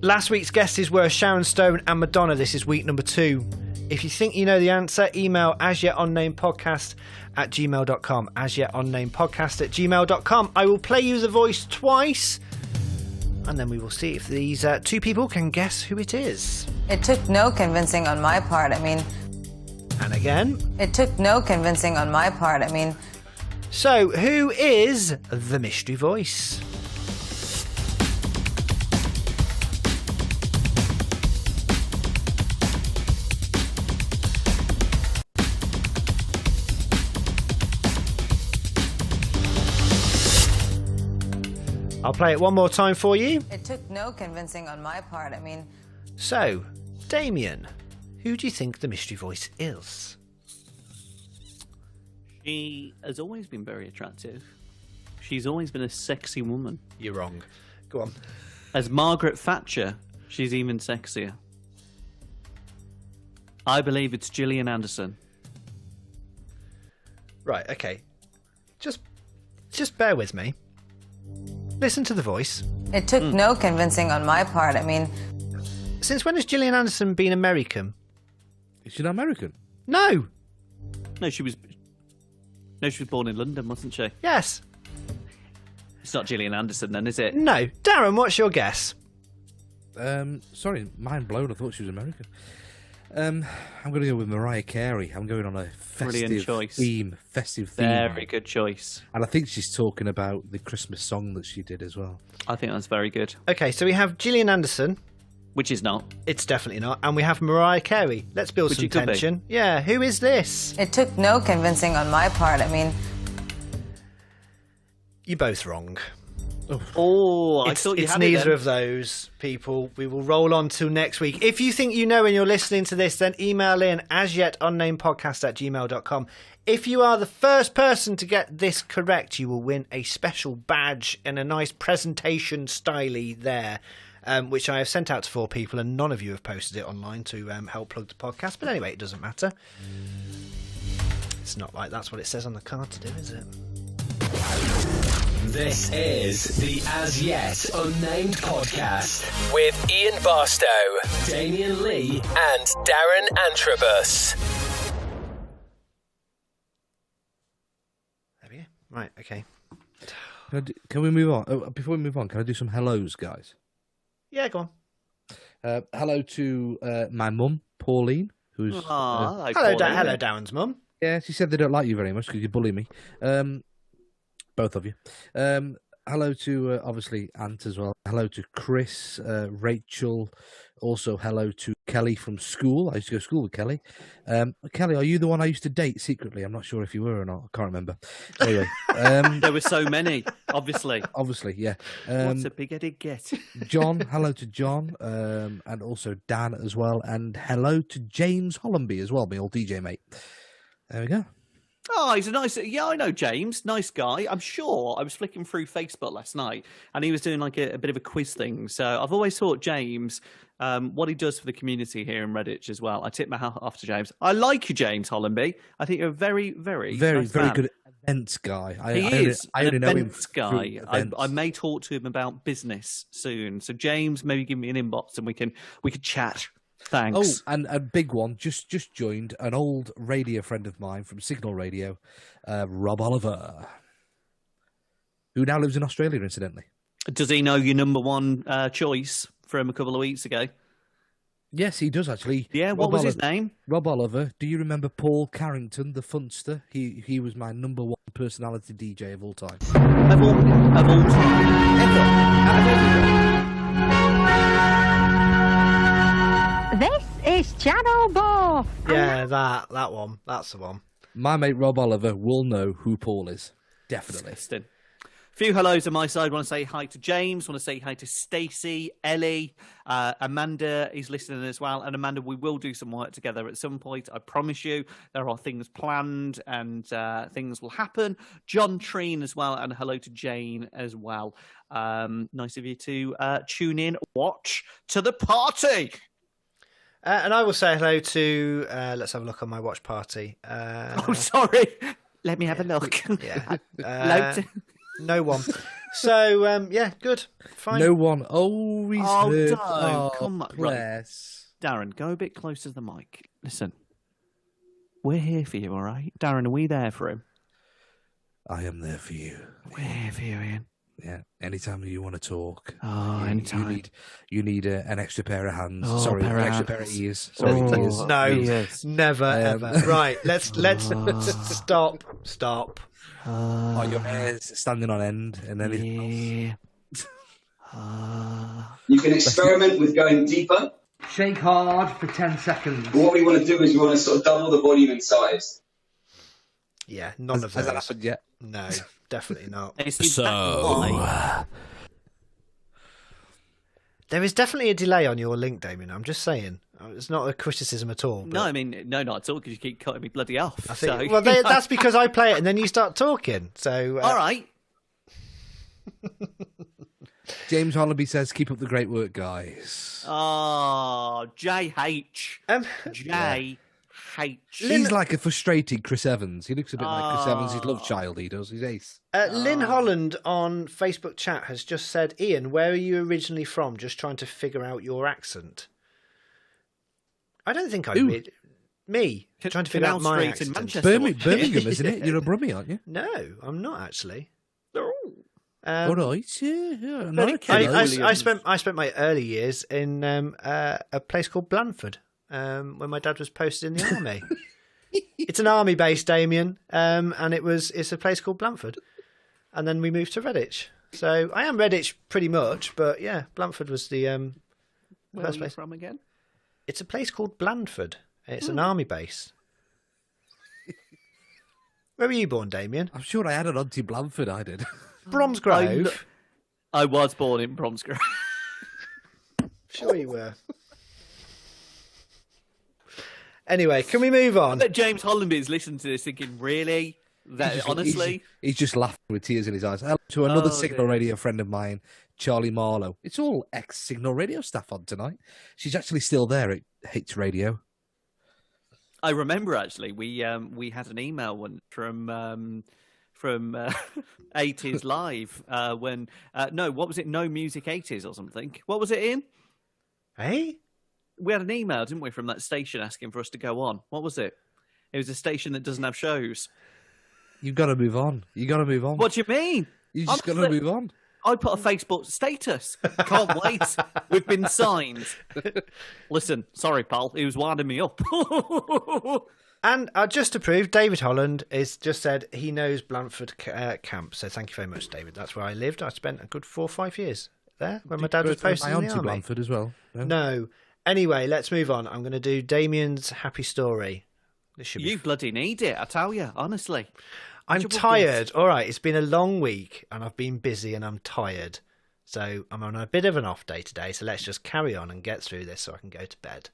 Last week's guesses were Sharon Stone and Madonna. This is week number 2. If you think you know the answer, email asyetUnnamedPodcast@gmail.com. asyetUnnamedPodcast@gmail.com. I will play you the voice twice, and then we will see if these 2 people can guess who it is. It took no convincing on my part. I mean... And again. It took no convincing on my part. I mean... So, who is the mystery voice? I'll play it one more time for you. It took no convincing on my part. I mean... So, Damien, who do you think the mystery voice is? She has always been very attractive. She's always been a sexy woman. You're wrong. Go on. As Margaret Thatcher, she's even sexier. I believe it's Gillian Anderson. Right, okay. Just bear with me. Listen to the voice. It took no convincing on my part. I mean... Since when has Gillian Anderson been American? Is she not American? No. No, she was born in London, wasn't she? Yes. It's not Gillian Anderson then, is it? No. Darren, what's your guess? Sorry, mind blown. I thought she was American. I'm going to go with Mariah Carey. I'm going on a Brilliant choice. festive theme. Very good choice. And I think she's talking about the Christmas song that she did as well. I think that's very good. Okay, so we have Gillian Anderson. Which is not. It's definitely not. And we have Mariah Carey. Let's build some tension. Yeah, who is this? It took no convincing on my part. I mean... You're both wrong. Oh, I thought you it's had neither it then. of those people. We will roll on till next week. If you think you know when you're listening to this, then email in asyetUnnamedPodcast@gmail.com. If you are the first person to get this correct, you will win a special badge and a nice presentation styly there, which I have sent out to 4 people, and none of you have posted it online to help plug the podcast. But anyway, it doesn't matter. It's not like that's what it says on the card to do, is it? This is the As Yet Unnamed Podcast with Ian Barstow, Damien Lee, and Darren Antrobus. There we go. Right, okay. Can we move on? Before we move on, can I do some hellos, guys? Yeah, go on. Hello to my mum, Pauline, who's... Hello, hello, Darren's mum. Yeah, she said they don't like you very much because you bully me. Both of you. Hello to obviously Ant as well. Hello to Chris, Rachel. Also, hello to Kelly from school. I used to go to school with Kelly. Kelly, are you the one I used to date secretly? I'm not sure if you were or not. I can't remember. Anyway, There were so many, obviously. obviously, yeah. What's a big-headed get? John, hello to John, and also Dan as well, and hello to James Hollenby as well, my old DJ mate. There we go. Oh, he's a nice. Yeah, I know James. Nice guy. I'm sure. I was flicking through Facebook last night, and he was doing like a bit of a quiz thing. So I've always thought James, what he does for the community here in Redditch as well. I tip my hat off to James. I like you, James Hollenby. I think you're a very nice man. good events guy. He is I an only know him events guy. through events. I may talk to him about business soon. So James, maybe give me an inbox and we can chat. Thanks. Oh, and a big one just joined, an old radio friend of mine from Signal Radio, Rob Oliver, who now lives in Australia, incidentally. Does he know your number one choice from a couple of weeks ago? Yes, he does actually. Yeah, what was his name? Rob Oliver. Do you remember Paul Carrington, the funster? He was my number one personality DJ of all time. Of all time. This is Channel Ball. Yeah, that one. That's the one. My mate Rob Oliver will know who Paul is. Definitely. Disgusting. A few hellos on my side. Want to say hi to James. Want to say hi to Stacey, Ellie, Amanda is listening as well. And Amanda, we will do some work together at some point. I promise you. There are things planned and things will happen. John Treen as well, and hello to Jane as well. Nice of you to tune in, watch to the party. And I will say hello to. Let's have a look on my watch party. Oh, sorry. Let me have a look. Yeah. Hello to- No one. So, yeah, good. Fine. No one always heard. don't. Oh, Come on. bless. Darren, go a bit closer to the mic. Listen, we're here for you, all right? Darren, are we there for him? I am there for you. We're here for you, Ian. Yeah, anytime you want to talk. Oh, anytime. You need an extra pair of hands. Oh, Sorry, an pair of extra hands. pair of ears. Sorry, ears. No, Yes. never, ever. Right, let's stop. Oh, your hair's standing on end and anything else. Yeah. You can experiment with going deeper. Shake hard for 10 seconds. But what we want to do is we want to sort of double the volume in size. Yeah, none of Has those. that happened yet? No, definitely not. There is definitely a delay on your link, Damien. I'm just saying. It's not a criticism at all. No, I mean, no, not at all, because you keep cutting me bloody off. I think, so, well, that's because I play it and then you start talking. So, all right. James Hollenby says, "Keep up the great work, guys." Oh, JH. JH. He's like a frustrated Chris Evans. He looks a bit like Chris Evans. His love child, he does. He's ace. Lynn Holland on Facebook chat has just said, Ian, where are you originally from? Just trying to figure out your accent. I don't think I did. Me, trying to figure out my Street accent. in Manchester. Birmingham, isn't it? You're a Brummie, aren't you? No, I'm not actually. All right, yeah. No, I spent my early years in a place called Blandford when my dad was posted in the army. It's an army base, Damien, and it's a place called Blandford, and then we moved to Redditch. So I am Redditch pretty much, but yeah, Blandford was the Where first are you place. from again? It's a place called Blandford. It's an army base. Where were you born, Damien? I'm sure I had an Auntie Blandford. I did. Bromsgrove. I was born in Bromsgrove. Sure you were. Anyway, can we move on? I bet James Hollenby is listening to this thinking, really? That honestly? He's just laughing with tears in his eyes. Hello to another Oh, Signal dear. Radio friend of mine, Charlie Marlowe. It's all ex-Signal Radio staff on tonight. She's actually still there at Hits Radio. I remember actually we had an email one from 80s Live when what was it? No Music 80s or something. What was it, Ian? Hey? We had an email, didn't we, from that station asking for us to go on. What was it? It was a station that doesn't have shows. You've got to move on. You got to move on. What do you mean? You just got to move on. I put a Facebook status. Can't wait. We've been signed. Listen, sorry, pal. He was winding me up. And just to prove, David Holland has just said he knows Blandford Camp. So thank you very much, David. That's where I lived. I spent a good 4 or 5 years there when my dad was posted in the army. Blandford as well. No. Anyway, let's move on. I'm going to do Damien's happy story. This should You bloody need it, I tell you, honestly. I'm tired. All right, it's been a long week and I've been busy and I'm tired. So I'm on a bit of an off day today. So let's just carry on and get through this so I can go to bed.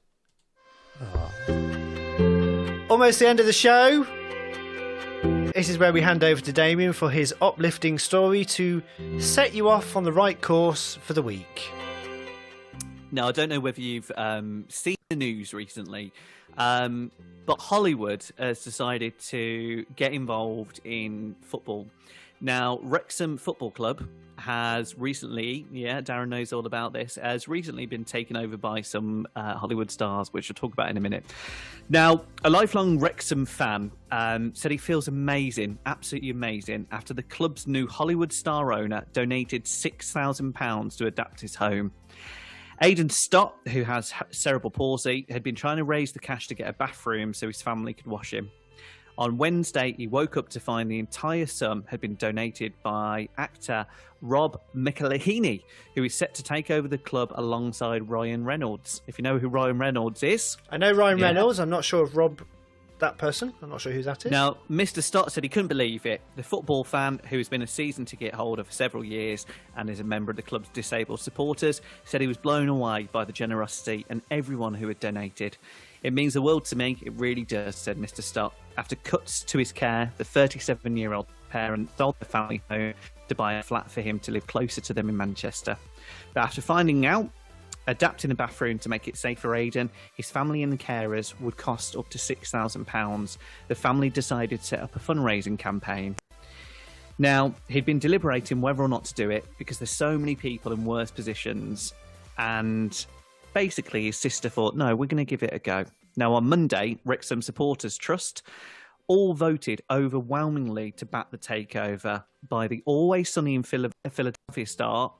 Almost the end of the show. This is where we hand over to Damien for his uplifting story to set you off on the right course for the week. Now, I don't know whether you've seen the news recently, but Hollywood has decided to get involved in football. Now, Wrexham Football Club has recently, Darren knows all about this, has recently been taken over by some Hollywood stars, which I'll talk about in a minute. Now, a lifelong Wrexham fan said he feels amazing, absolutely amazing, after the club's new Hollywood star owner donated £6,000 to adapt his home. Aidan Stott, who has cerebral palsy, had been trying to raise the cash to get a bathroom so his family could wash him. On Wednesday, he woke up to find the entire sum had been donated by actor Rob McElhenney, who is set to take over the club alongside Ryan Reynolds. If you know who Ryan Reynolds is. I know Ryan Reynolds. I'm not sure of Rob, that person. I'm not sure who that is. Now, Mr. Stott said he couldn't believe it. The football fan, who has been a season ticket holder for several years and is a member of the club's disabled supporters, said he was blown away by the generosity and everyone who had donated. It means the world to me, it really does, said Mr. Stott. After cuts to his care, the 37-year-old parent sold the family home to buy a flat for him to live closer to them in Manchester. But after finding out, adapting the bathroom to make it safe for Aidan, his family and the carers would cost up to £6,000. The family decided to set up a fundraising campaign. Now, he'd been deliberating whether or not to do it because there's so many people in worse positions, and basically his sister thought, no, we're going to give it a go. Now, on Monday, Wrexham Supporters Trust all voted overwhelmingly to back the takeover by the Always Sunny in Philadelphia star.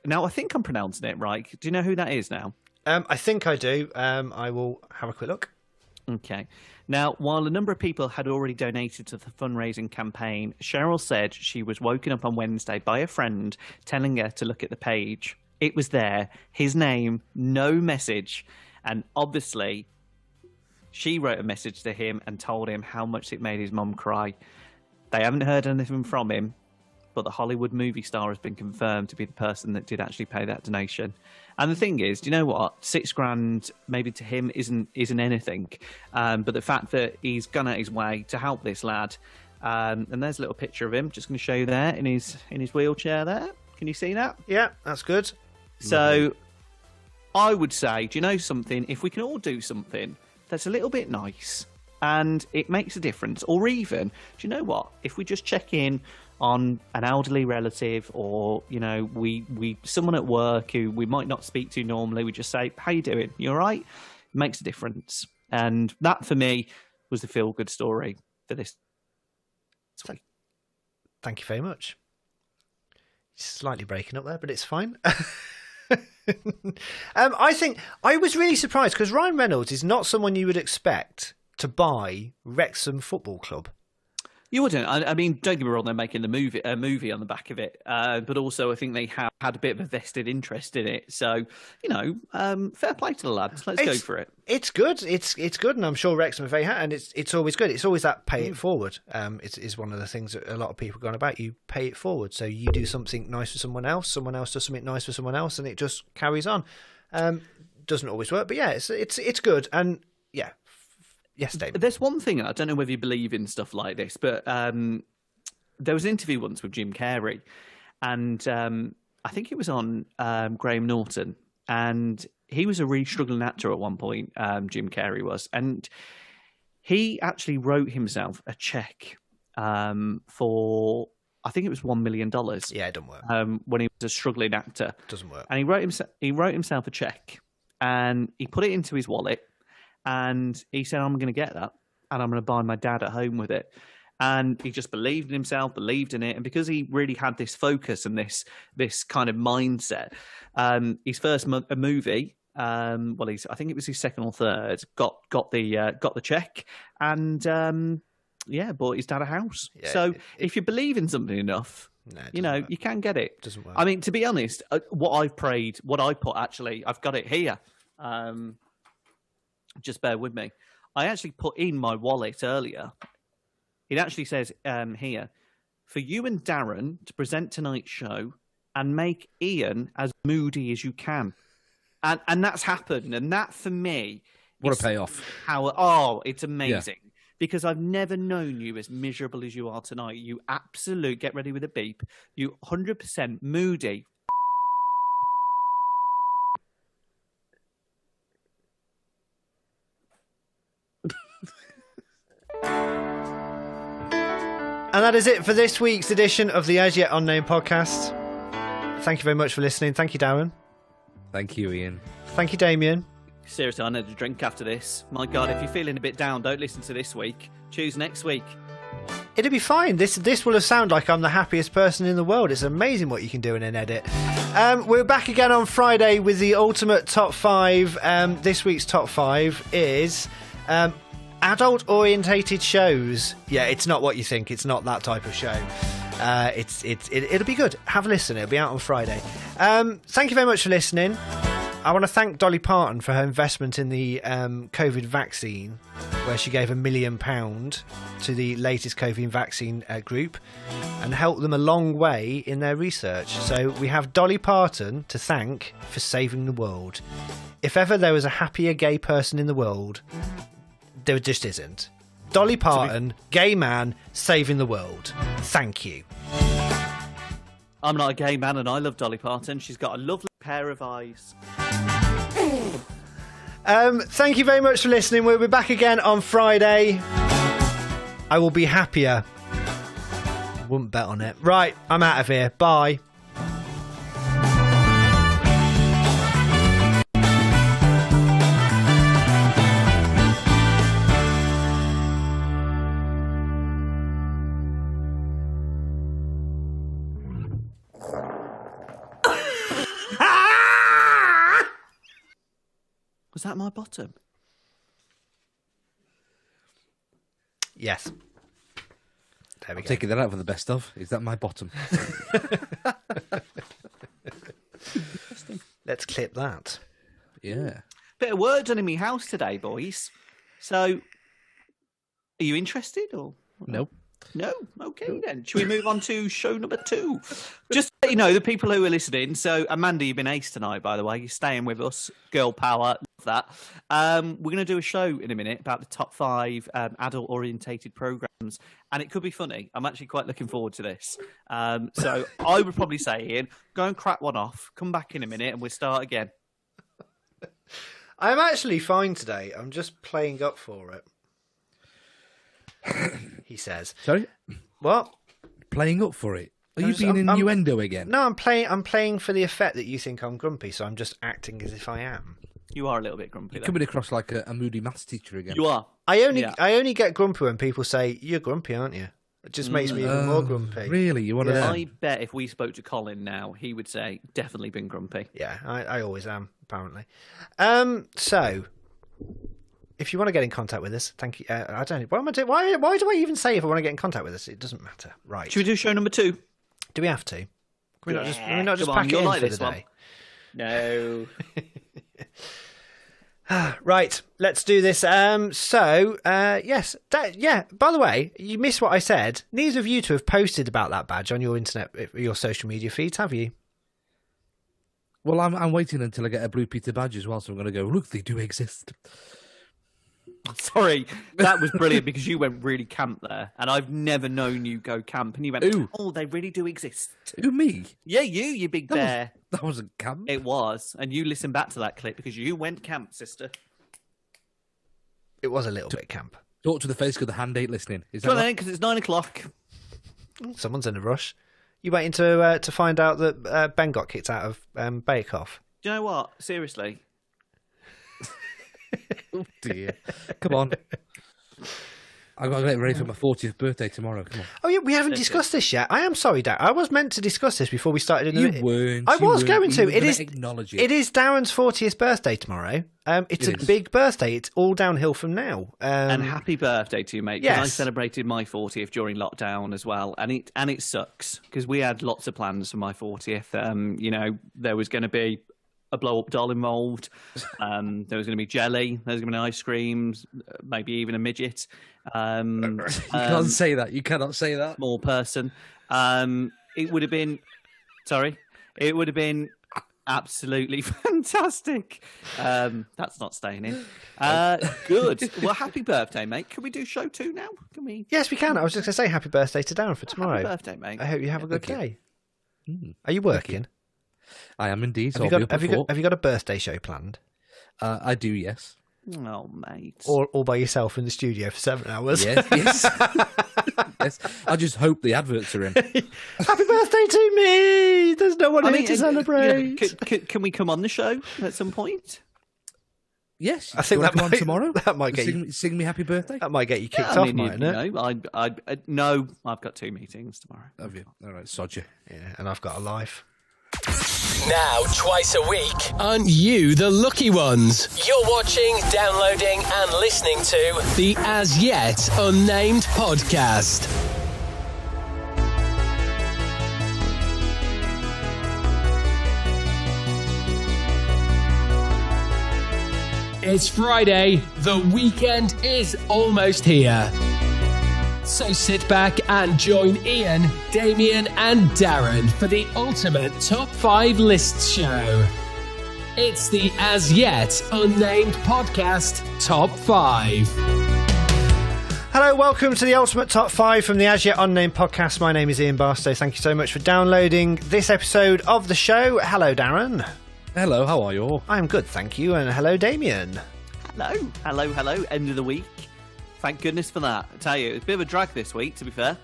Now, I think I'm pronouncing it right. Do you know who that is now? I think I do. I will have a quick look. Okay. Now, while a number of people had already donated to the fundraising campaign, Cheryl said she was woken up on Wednesday by a friend telling her to look at the page. It was there, his name, no message, and obviously she wrote a message to him and told him how much it made his mum cry. They haven't heard anything from him, but the Hollywood movie star has been confirmed to be the person that did actually pay that donation. And the thing is, do you know what? £6,000 maybe to him isn't anything, but the fact that he's gone out his way to help this lad, and there's a little picture of him. Just going to show you there in his wheelchair there. Can you see that? Yeah, that's good. So I would say, do you know something? If we can all do something that's a little bit nice and it makes a difference, or even, do you know what? If we just check in on an elderly relative, or, you know, we someone at work who we might not speak to normally, we just say, how you doing? You all right? It makes a difference. And that, for me, was the feel-good story for this week. Thank you very much. Slightly breaking up there, but it's fine. I think I was really surprised because Ryan Reynolds is not someone you would expect to buy Wrexham Football Club. You wouldn't. I mean, don't get me wrong, they're making a movie on the back of it. But also, I think they have had a bit of a vested interest in it. So, you know, fair play to the lads. Let's go for it. It's good. It's good, and I'm sure Wrexham are very happy. And it's always good. It's always that pay it forward. It's one of the things that a lot of people go on about. You pay it forward. So you do something nice for someone else does something nice for someone else, and it just carries on. Doesn't always work, but yeah, it's good. And yeah. Yes, David. There's one thing, I don't know whether you believe in stuff like this, but there was an interview once with Jim Carrey, and I think it was on Graham Norton, and he was a really struggling actor at one point, Jim Carrey was, and he actually wrote himself a check for, I think it was $1 million. Yeah, it doesn't work. When he was a struggling actor. Doesn't work. And he wrote himself a check, and he put it into his wallet, and he said, I'm going to get that, and I'm going to buy my dad at home with it. And he just believed in himself, believed in it. And because he really had this focus and this kind of mindset, his first movie I think it was his second or third. Got the check, and bought his dad a house. Yeah, so if you believe in something enough, you can get it. Doesn't work. I mean, to be honest, what I've prayed, what I put actually, I've got it here. Just bear with me. I actually put in my wallet earlier. It actually says here, for you and Darren to present tonight's show and make Ian as moody as you can. And that's happened. And that, for me... What a payoff. It's amazing. Yeah. Because I've never known you as miserable as you are tonight. You absolute, get ready with a beep, you 100% moody. And that is it for this week's edition of the As Yet Unknown podcast. Thank you very much for listening. Thank you, Darren. Thank you, Ian. Thank you, Damien. Seriously, I need a drink after this. My God, if you're feeling a bit down, don't listen to this week. Choose next week. It'll be fine. This will have sounded like I'm the happiest person in the world. It's amazing what you can do in an edit. We're back again on Friday with the ultimate top 5. This week's top 5 is... adult-orientated shows. Yeah, it's not what you think. It's not that type of show. It'll be good. Have a listen. It'll be out on Friday. Thank you very much for listening. I want to thank Dolly Parton for her investment in the COVID vaccine, where she gave £1 million to the latest COVID vaccine group and helped them a long way in their research. So we have Dolly Parton to thank for saving the world. If ever there was a happier gay person in the world, there just isn't. Dolly Parton, gay man, saving the world. Thank you. I'm not a gay man and I love Dolly Parton. She's got a lovely pair of eyes. Thank you very much for listening. We'll be back again on Friday. I will be happier. Wouldn't bet on it. Right, I'm out of here. Bye. Was that my bottom? Yes. There we I'm go. taking that out for the best of. Is that my bottom? Let's clip that. Yeah. Bit of work done in my house today, boys. So, are you interested or Nope. No? Okay then. Should we move on to show number 2? Just to let you know, the people who are listening, so Amanda, you've been ace tonight, by the way. You're staying with us. Girl power. Love that. We're going to do a show in a minute about the top 5 adult-orientated programmes, and it could be funny. I'm actually quite looking forward to this. So I would probably say, Ian, go and crack one off, come back in a minute, and we'll start again. I'm actually fine today. I'm just playing up for it. He says. Sorry? What? Playing up for it? Are you being innuendo again? No, I'm playing for the effect that you think I'm grumpy, so I'm just acting as if I am. You are a little bit grumpy. You're coming across like a moody maths teacher again. You are. I only get grumpy when people say, "You're grumpy, aren't you?" It just makes me even more grumpy. Really? You want to? I bet if we spoke to Colin now, he would say, definitely been grumpy. Yeah, I always am, apparently. So, if you want to get in contact with us, thank you. I don't know. What am I doing? Why do I even say if I want to get in contact with us? It doesn't matter. Right. Should we do show number 2? Do we have to? Can we not just Come pack on, it you'll in like for this the one. day? No. Right, let's do this. Yes. By the way, you missed what I said. Neither of you two have posted about that badge on your your social media feeds, have you? Well, I'm waiting until I get a Blue Peter badge as well, so I'm going to go, look, they do exist. Sorry, that was brilliant because you went really camp there, and I've never known you go camp. And you went, Ooh. "Oh, they really do exist." Who, me? Yeah, you big bear. That wasn't camp. It was, and you listen back to that clip because you went camp, sister. It was a little bit camp. Talk to the face because the hand ain't listening. Is Come that on right? then, because it's 9 o'clock. Someone's in a rush. You waiting to find out that Ben got kicked out of Bake Off? Do you know what? Seriously. Oh dear. Come on. I've got to get ready for my 40th birthday tomorrow. Come on. Oh yeah, we haven't discussed this yet. I am sorry, Darren. I was meant to discuss this before we started. You weren't. I was going to. It is. Acknowledge it. It is Darren's 40th birthday tomorrow. It's a big birthday. It's all downhill from now. And happy birthday to you, mate. 'Cause Yes. I celebrated my 40th during lockdown as well, and it sucks because we had lots of plans for my 40th. There was going to be a blow-up doll involved. There was going to be jelly. There was going to be ice creams, maybe even a midget. You can't say that. You cannot say that. Small person. It would have been. Sorry, it would have been absolutely fantastic. That's not staying in. Good. Well, happy birthday, mate. Can we do show 2 now? Can we? Yes, we can. I was just going to say happy birthday to Darren for tomorrow. Happy birthday, mate. I hope you have a good day. Are you working? I am indeed. So have you got a birthday show planned? I do, yes. Oh, mate. Or all by yourself in the studio for 7 hours? Yes. Yes. I just hope the adverts are in. Happy birthday to me! There's no one here to celebrate. Can we come on the show at some point? Yes. I think that might, tomorrow. That might get sing me happy birthday. That might get you kicked off, mightn't it? No, I've got 2 meetings tomorrow. Have you? All right, sod you. Yeah, and I've got a life. Now, twice a week, aren't you the lucky ones? You're watching, downloading, and listening to the As Yet Unnamed Podcast. It's Friday. The weekend is almost here. So sit back and join Ian, Damien, and Darren for the ultimate Top 5 Lists show. It's the As Yet Unnamed Podcast Top 5. Hello, welcome to the Ultimate Top 5 from the As Yet Unnamed Podcast. My name is Ian Barstow. Thank you so much for downloading this episode of the show. Hello, Darren. Hello, how are you all? I'm good, thank you. And hello, Damien. Hello. End of the week. Thank goodness for that. I tell you, it's a bit of a drag this week, to be fair.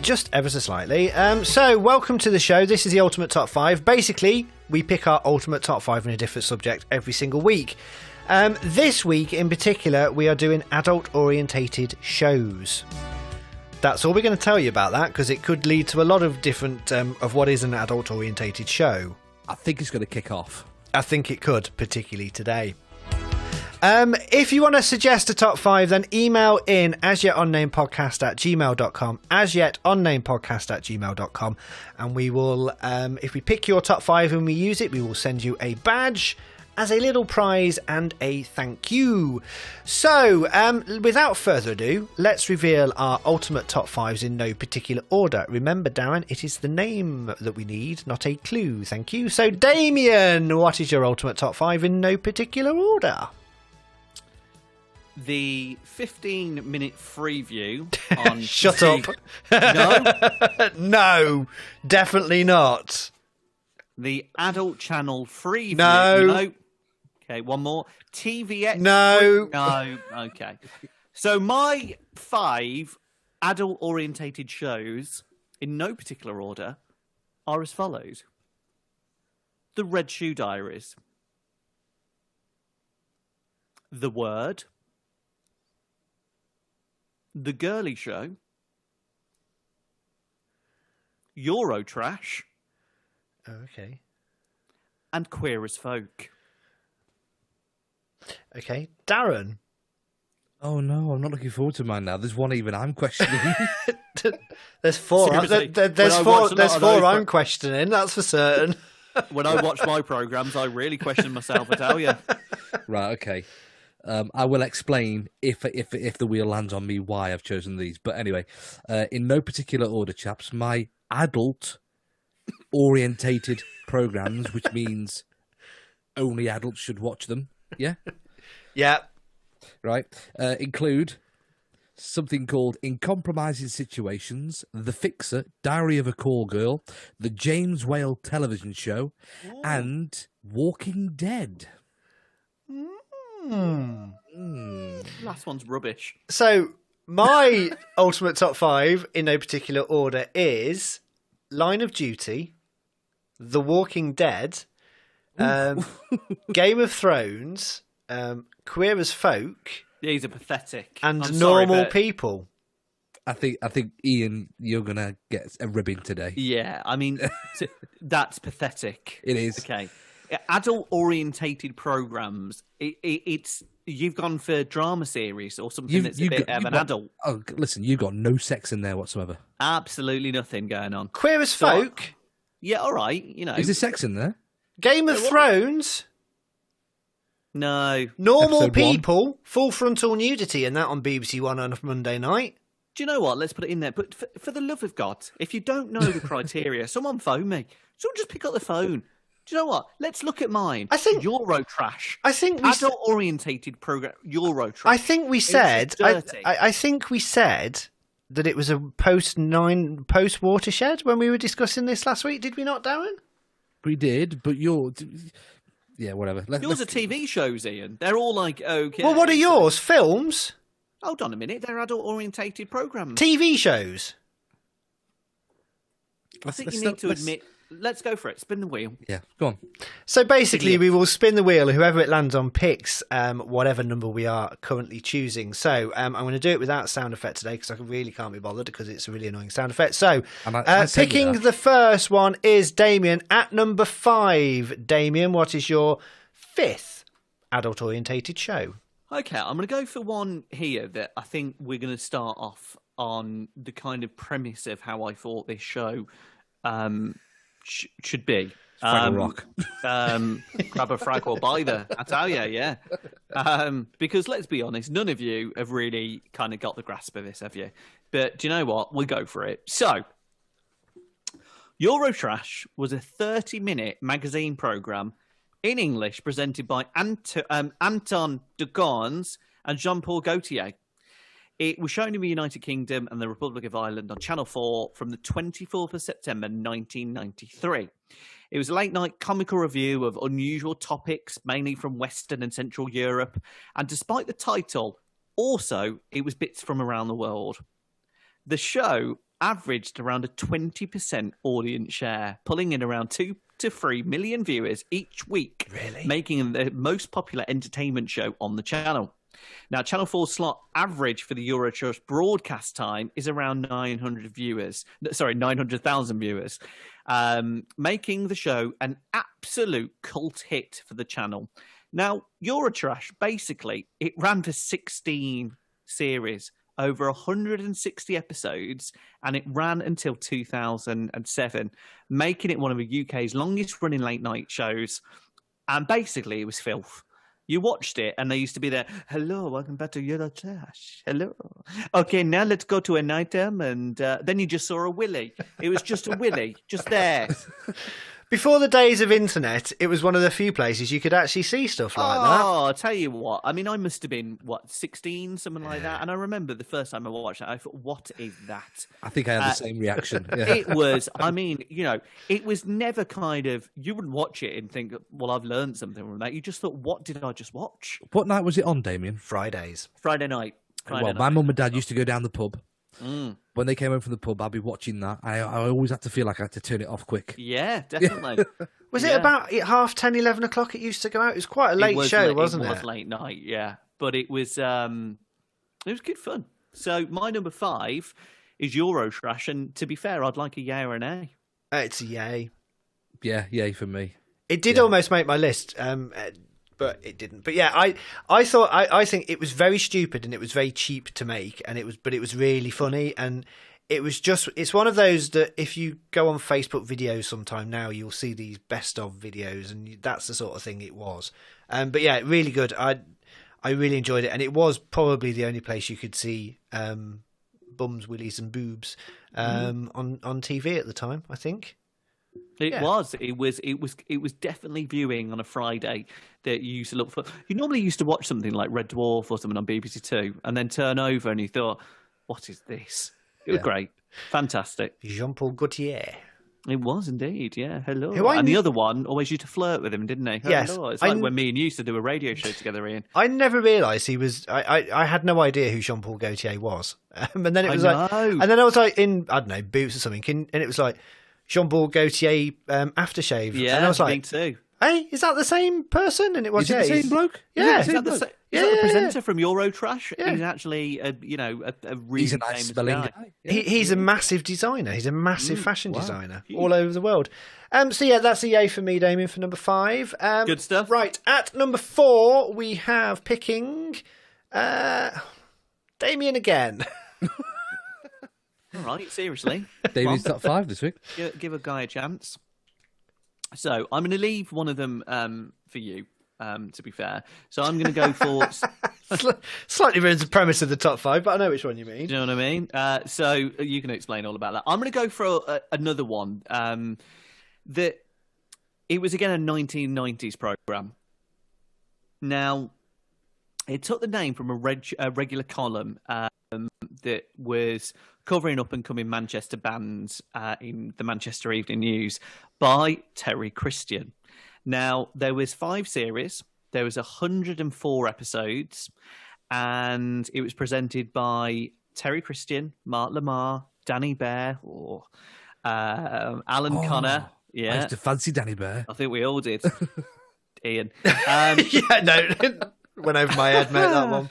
Just ever so slightly. So, welcome to the show. This is the Ultimate Top 5. Basically, we pick our Ultimate Top 5 in a different subject every single week. This week, in particular, we are doing adult-orientated shows. That's all we're going to tell you about that, because it could lead to a lot of different of what is an adult-orientated show. I think it's going to kick off. I think it could, particularly today. If you want to suggest a top 5, then email in asyetUnnamedPodcast@gmail.com, asyetUnnamedPodcast@gmail.com, and we will, if we pick your top 5 and we use it, we will send you a badge as a little prize and a thank you. So, without further ado, let's reveal our ultimate top 5s in no particular order. Remember, Darren, it is the name that we need, not a clue. Thank you. So, Damien, what is your ultimate top 5 in no particular order? The 15-minute free view on Shut up. No? No, definitely not. The adult channel free view. No. Okay, one more. TVX. No. No. Okay. So my 5 adult-orientated shows, in no particular order, are as follows. The Red Shoe Diaries. The Word. The Girly Show, Eurotrash, Okay. and Queer as Folk. Okay. Darren. Oh no, I'm not looking forward to mine now. There's one even I'm questioning. There's 4. Seriously, There's when I 4. watched a There's lot of 4 those I'm questioning. That's for certain. When I watch my programmes, I really question myself, I tell you. Right, okay. I will explain if the wheel lands on me why I've chosen these. But anyway, in no particular order, chaps, my adult-orientated programs, which means only adults should watch them, yeah? Yeah. Right, include something called In Compromising Situations, The Fixer, Diary of a Call Girl, The James Whale Television Show, and Walking Dead. Last one's rubbish. So, my ultimate top 5 in no particular order is Line of Duty, The Walking Dead, Game of Thrones, Queer as Folk, These are pathetic. and I'm sorry, normal but- people. I think Ian, you're gonna get a ribbing today. Yeah, I mean, that's pathetic. It is. Okay. Adult-orientated programs. It's you've gone for drama series or something that's a bit of an adult. Oh, listen, you've got no sex in there whatsoever. Absolutely nothing going on. Queer as folk. Yeah, all right. You know, Is there sex in there? Game of Thrones. no. Normal Episode one. people. Full frontal nudity, and that on BBC One on a Monday night. Do you know what? Let's put it in there. But for the love of God, if you don't know the criteria, someone phone me. Someone just pick up the phone. Do you know what? Let's look at mine. I think Eurotrash. I think we adult-orientated program. Eurotrash. I think we said. dirty. I think we said that it was a post watershed when we were discussing this last week. Did we not, Darren? We did, but yeah, whatever. Yours are TV shows, Ian. They're all like, okay. Well, what are yours? Films? Hold on a minute. They're adult-orientated programs. TV shows? I think you need to admit. Let's go for it. Spin the wheel. Yeah, go on. So basically, Idiot. we will spin the wheel. Whoever it lands on picks whatever number we are currently choosing. So I'm going to do it without sound effect today because I really can't be bothered because it's a really annoying sound effect. So And I sent you picking that. the first one is Damien at number 5. Damien, what is your 5th adult-orientated show? Okay, I'm going to go for one here that I think we're going to start off on the kind of premise of how I thought this show should be. Fraggle Rock. Grab a frag or bite I tell you, yeah. Because let's be honest, none of you have really kind of got the grasp of this, have you? But do you know what? We'll go for it. So, Eurotrash was a 30-minute magazine programme in English presented by Anton de Gauns and Jean-Paul Gaultier. It was shown in the United Kingdom and the Republic of Ireland on Channel 4 from the 24th of September 1993. It was a late-night comical review of unusual topics, mainly from Western and Central Europe. And despite the title, also, it was bits from around the world. The show averaged around a 20% audience share, pulling in around 2 to 3 million viewers each week, making it the most popular entertainment show on the channel. Now, Channel 4's slot average for the Eurotrash broadcast time is around 900,000 viewers, making the show an absolute cult hit for the channel. Now, Eurotrash, basically, it ran for 16 series, over 160 episodes, and it ran until 2007, making it one of the UK's longest-running late-night shows. And basically, it was filth. You watched it, and they used to be there. Hello, welcome back to Eurotrash. Hello. Okay, now let's go to an item, and then you just saw a willy. It was just a willy, just there. Before the days of internet, it was one of the few places you could actually see stuff like that. Oh, I'll tell you what. I mean, I must have been, 16, something like that. And I remember the first time I watched it, I thought, what is that? I think I had the same reaction. Yeah. It was, I mean, it was never kind of, you wouldn't watch it and think, well, I've learned something from that. You just thought, what did I just watch? What night was it on, Damien? Fridays. Friday night. My mum and dad used to go down the pub. Mm. When they came home from the pub, I'd be watching that. I always had to feel like I had to turn it off quick. Yeah, definitely. Was it about 10:30, 11 o'clock it used to go out? It was quite a late show, wasn't it? It was late night, yeah. But it was good fun. So my number 5 is Eurotrash, and to be fair, I'd like a yay or an A. It's a yay. Yeah, yay for me. It did almost make my list, but it didn't. But yeah, I think it was very stupid and it was very cheap to make, and it was really funny, and it's one of those that if you go on Facebook videos sometime now, you'll see these best of videos, and that's the sort of thing it was. But yeah, really good. I really enjoyed it, and it was probably the only place you could see bums, willies, and boobs on TV at the time, I think. It was definitely viewing on a Friday that you used to look for. You normally used to watch something like Red Dwarf or something on BBC Two, and then turn over and you thought, "What is this?" It was great, fantastic. Jean-Paul Gaultier. It was indeed, yeah. Hello. Who the other one always used to flirt with him, didn't he? Yes. Hello. It's like when me and you used to do a radio show together, Ian. I never realised he was. I had no idea who Jean-Paul Gaultier was, and then it was and then I was like in Boots or something, and it was like Jean-Paul Gaultier aftershave. Yeah, and I was like, me too. Hey, is that the same person? And it was Is it the same bloke? Yeah. Is that the presenter from Eurotrash? Yeah. He's actually a really He's a nice famous spelling guy. guy. He's a massive designer. He's a massive fashion designer all over the world. So yeah, that's a yay for me, Damien, for number 5. Good stuff. Right, at number 4, we have picking Damien again. All right, seriously. David's top 5 this week. Give a guy a chance. So I'm going to leave one of them for you, to be fair. So I'm going to go for... Slightly ruins the premise of the top 5, but I know which one you mean. Do you know what I mean? So you can explain all about that. I'm going to go for another one. That it was, again, a 1990s program. Now, it took the name from a regular column that was covering up-and-coming Manchester bands in the Manchester Evening News by Terry Christian. Now, there was 5 series. There was 104 episodes, and it was presented by Terry Christian, Mark Lamar, Danny Bear, or Alan Connor. Yeah, I used to fancy Danny Bear. I think we all did. Ian. Yeah, no, went over my head, mate, that one.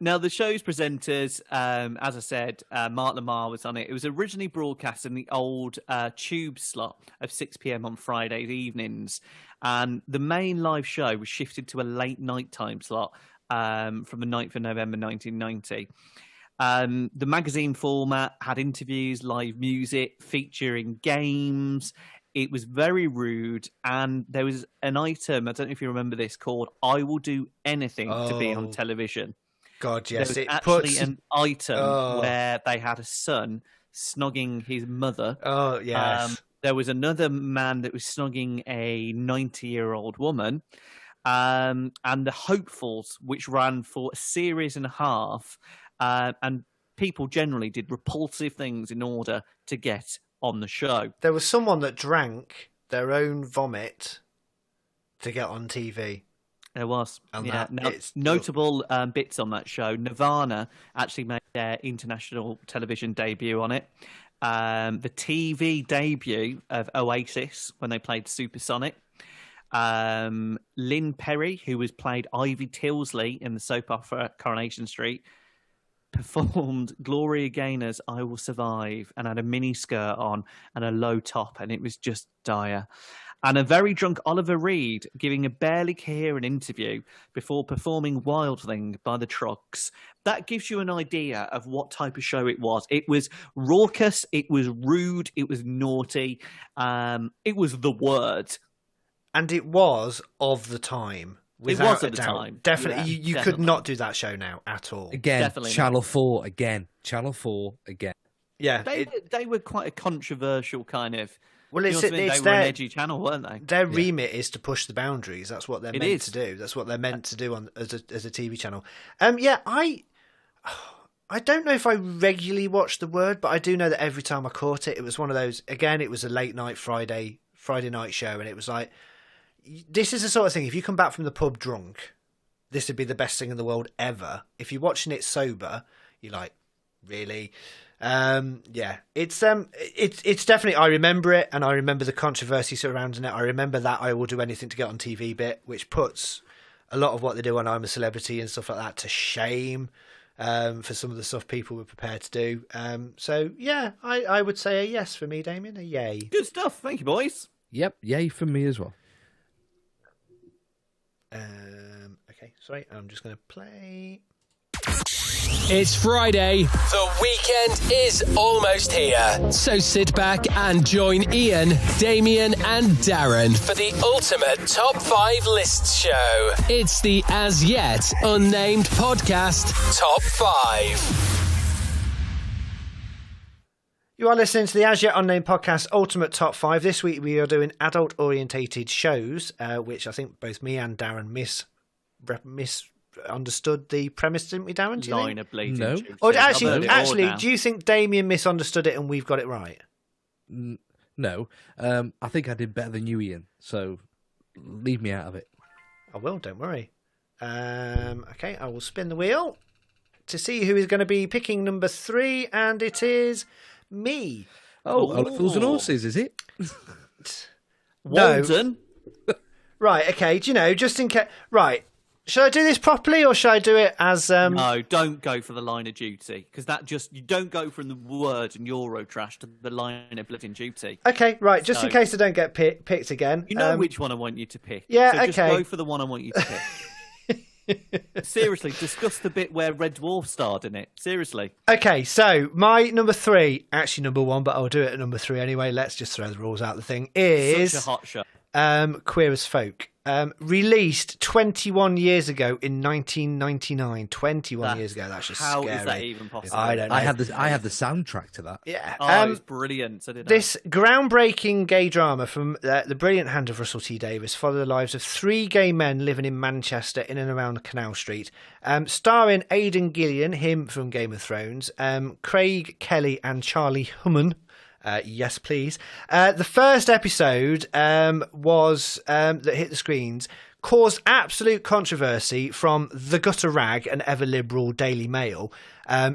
Now, the show's presenters, as I said, Mark Lamar was on it. It was originally broadcast in the old Tube slot of 6 p.m. on Friday evenings. And the main live show was shifted to a late night time slot from the 9th of November 1990. The magazine format had interviews, live music, featuring games. It was very rude, and there was an item, I don't know if you remember this, called I Will Do Anything to Be on Television. God, yes. There was actually an item where they had a son snogging his mother. Oh, yes. There was another man that was snogging a 90-year-old woman. And the Hopefuls, which ran for a series and a half, and people generally did repulsive things in order to get on the show. There was someone that drank their own vomit to get on TV. There was. And yeah. that Now, notable bits on that show. Nirvana actually made their international television debut on it. The TV debut of Oasis when they played Supersonic. Lynn Perry, who was played Ivy Tilsley in the soap opera Coronation Street, performed Gloria Gaynor's I Will Survive and had a mini skirt on and a low top, and it was just dire. And a very drunk Oliver Reed giving a barely coherent interview before performing Wild Thing by the Trucks. That gives you an idea of what type of show it was. It was raucous, it was rude, it was naughty, it was the word. And it was of the time. It was at the time. Definitely. Yeah, you could not do that show now at all. Again, Definitely Channel 4 again. Channel 4 again. Yeah. They were quite a controversial kind of... Well, you know what I mean? it's they were an edgy channel, weren't they? Their remit is to push the boundaries. That's what they're It meant is. to do. That's what they're meant to do as a TV channel. Yeah, I don't know if I regularly watched The Word, but I do know that every time I caught it, it was one of those. Again, it was a late night Friday night show, and it was like, this is the sort of thing. If you come back from the pub drunk, this would be the best thing in the world ever. If you're watching it sober, you're like, really? Yeah, it's definitely, I remember it, and I remember the controversy surrounding it. I remember that I Will Do Anything to Get on TV bit, which puts a lot of what they do on I'm a Celebrity and stuff like that to shame, for some of the stuff people were prepared to do. So yeah, I would say a yes for me, Damien, a yay. Good stuff. Thank you, boys. Yep, yay from me as well. Okay, sorry, I'm just going to play. It's Friday. The weekend is almost here. So sit back and join Ian, Damien, and Darren for the ultimate Top 5 Lists show. It's the As Yet Unnamed Podcast Top 5. You are listening to the As Yet Unnamed Podcast Ultimate Top 5. This week we are doing adult-orientated shows, which I think both me and Darren misunderstood the premise, didn't we, Darren? Do you Line think? of bleeding. No. juices. Or I've heard it all actually, now. do you think Damien misunderstood it and we've got it right? No. I think I did better than you, Ian, so leave me out of it. I will, don't worry. Okay, I will spin the wheel to see who is going to be picking number 3, and it is me. Oh, Fools and Horses, is it? Walden. Right, okay. Do you know, just in case... Right. Should I do this properly or should I do it as... No, don't go for the line of duty, because that just... You don't go from the word and Eurotrash to the line of blood in duty. Okay, right. Just in case I don't get picked again. You know which one I want you to pick. Yeah, so okay. just go for the one I want you to pick. Seriously, discuss the bit where Red Dwarf starred in it. Seriously. Okay, so my number 3, actually number 1, but I'll do it at number 3 anyway. Let's just throw the rules out the thing. Is Such a hot show. Queer as Folk. Released 21 years ago in 1999. 21 years ago. That's just how scary. Is that even possible? I don't know. I have the soundtrack to that. Yeah. Oh, it's brilliant. So did this groundbreaking gay drama from the brilliant hand of Russell T Davies followed the lives of 3 gay men living in Manchester in and around Canal Street. Starring Aidan Gillian, him from Game of Thrones, Craig Kelly and Charlie Hunnam. Yes, please. The first episode was that hit the screens caused absolute controversy from the gutter rag and ever liberal Daily Mail,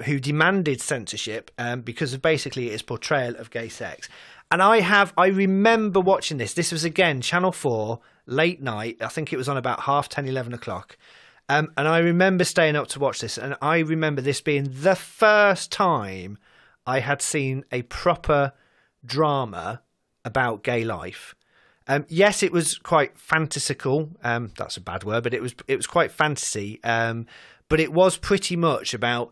who demanded censorship because of basically its portrayal of gay sex. And I remember watching this. This was again Channel 4 late night. I think it was on about 10:30, 11 o'clock. And I remember staying up to watch this. And I remember this being the first time I had seen a proper drama about gay life. Yes, it was quite fantasical. That's a bad word, but it was quite fantasy. But it was pretty much about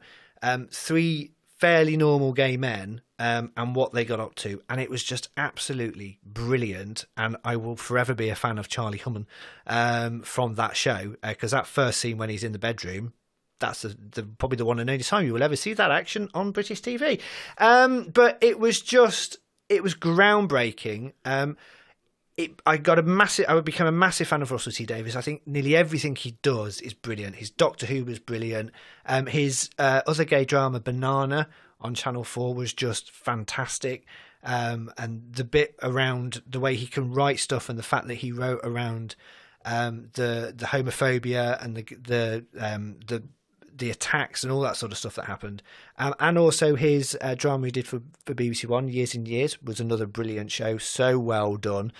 3 fairly normal gay men and what they got up to, and it was just absolutely brilliant. And I will forever be a fan of Charlie Hunnam from that show, because that first scene when he's in the bedroom. That's probably the one and only time you will ever see that action on British TV. But it was groundbreaking. I would become a massive fan of Russell T Davies. I think nearly everything he does is brilliant. His Doctor Who was brilliant. His other gay drama, Banana, on Channel 4 was just fantastic. And the bit around the way he can write stuff and the fact that he wrote around the homophobia and the attacks and all that sort of stuff that happened, and also his drama he did for BBC One, Years and Years, was another brilliant show. So well done.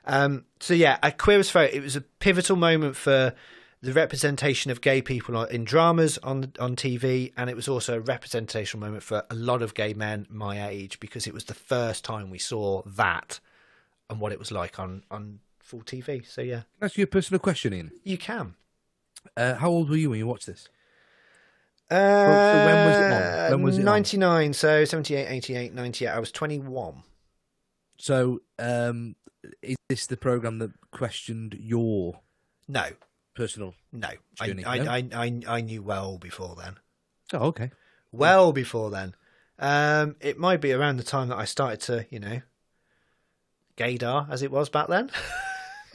So yeah, at Queer as Folk, it was a pivotal moment for the representation of gay people in dramas on TV, and it was also a representational moment for a lot of gay men my age, because it was the first time we saw that and what it was like on full TV. So yeah. Can I ask you a personal question, Ian? You can. How old were you when you watched this? So when was it on? When was it 99, so 78, 88, 98. I was 21. So, is this the programme that questioned your personal No. journey? I knew well before then. Oh, okay. Well before then. It might be around the time that I started to, gaydar, as it was back then.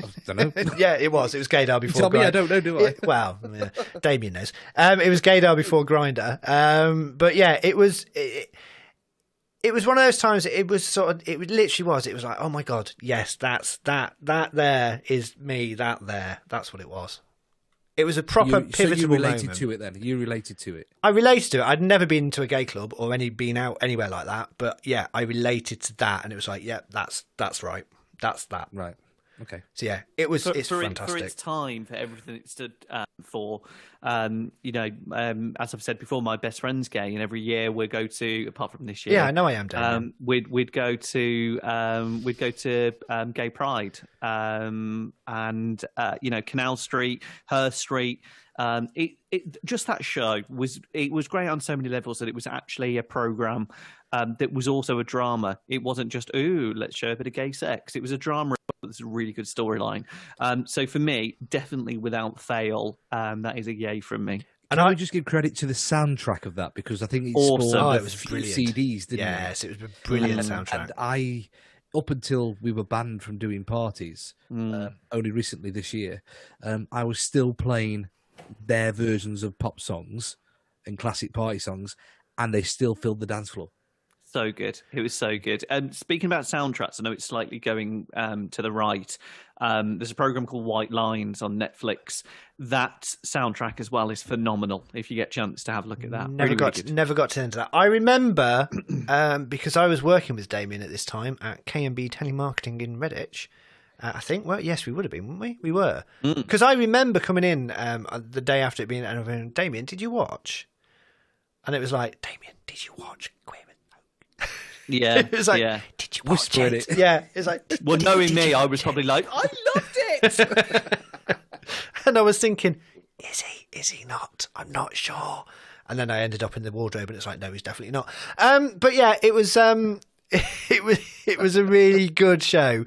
I don't know. Yeah, it was. It was gaydar before. Tell me, I don't know, do I? Well, yeah, Damien knows. It was gaydar before Grindr. But yeah, it was. It was one of those times. It was literally was. It was like, oh my god, yes, that there is me. That there. That's what it was. It was a proper pivotal moment. So you related to it then? You related to it? I related to it. I'd never been to a gay club or been out anywhere like that. But yeah, I related to that, and it was like, yeah, that's right. That's that. Right. Okay. So yeah, it's fantastic. For its time, for everything it stood for. As I've said before, my best friend's gay, and every year we go to, apart from this year, yeah, I know I am. Damien. We'd go to Gay Pride, and Canal Street, Her Street. Just that show was great on so many levels that it was actually a program that was also a drama. It wasn't just let's show a bit of gay sex. It was a drama. It's a really good storyline. So for me, definitely without fail, that is a yay from me. And I just give credit to the soundtrack of that, because I think it spawned it was brilliant. CDs, didn't it? Yes, it was a brilliant soundtrack. And up until we were banned from doing parties, only recently this year, I was still playing their versions of pop songs and classic party songs, and they still filled the dance floor. So good. It was so good. And speaking about soundtracks, I know it's slightly going to the right. There's a program called White Lines on Netflix. That soundtrack as well is phenomenal. If you get a chance to have a look at that. Never got to into that. I remember because I was working with Damien at this time at K&B Telemarketing in Redditch. I think, well, yes, we would have been, wouldn't we? We were. Because I remember coming in the day after it being, and going, Damien, did you watch? And it was like, Damien, did you watch Queer? Yeah. It was like, yeah. did you watch Whispering it? it. Yeah. It's like, Well, knowing me, I was probably like, I loved it. and I was thinking, is he not? I'm not sure. And then I ended up in the wardrobe and it's like, no, he's definitely not. But yeah, it was it was a really good show.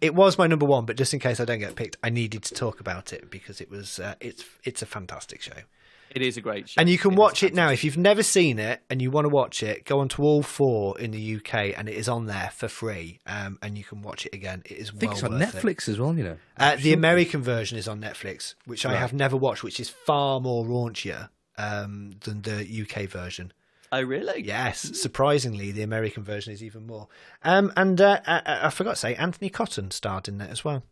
It was my number one, but just in case I don't get picked, I needed to talk about it because it was it's a fantastic show. It is a great show. And you can watch it now. If you've never seen it and you want to watch it, go on to All 4 in the UK and it is on there for free. And you can watch it again. It is I think well it's on worth Netflix as well, you know. The American version is on Netflix, which I have never watched, which is far more raunchier than the UK version. Oh, really? Yes, surprisingly, the American version is even more. I forgot to say, Anthony Cotton starred in that as well.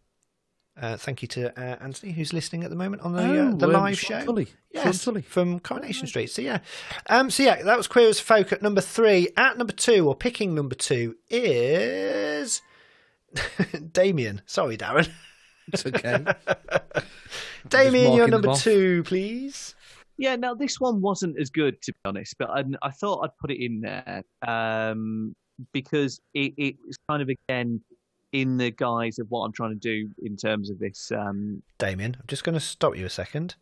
Thank you to Anthony, who's listening at the moment on the live show. Tully. Yes, from Coronation Street. So yeah, that was Queer as Folk at number 3. At number 2, or picking number 2, is Damien. Sorry, Darren. It's okay. Damien, you're marking them number off. 2, please. Yeah, now this one wasn't as good, to be honest, but I thought I'd put it in there because it was kind of, again, in the guise of what I'm trying to do in terms of this. Damien, I'm just going to stop you a second.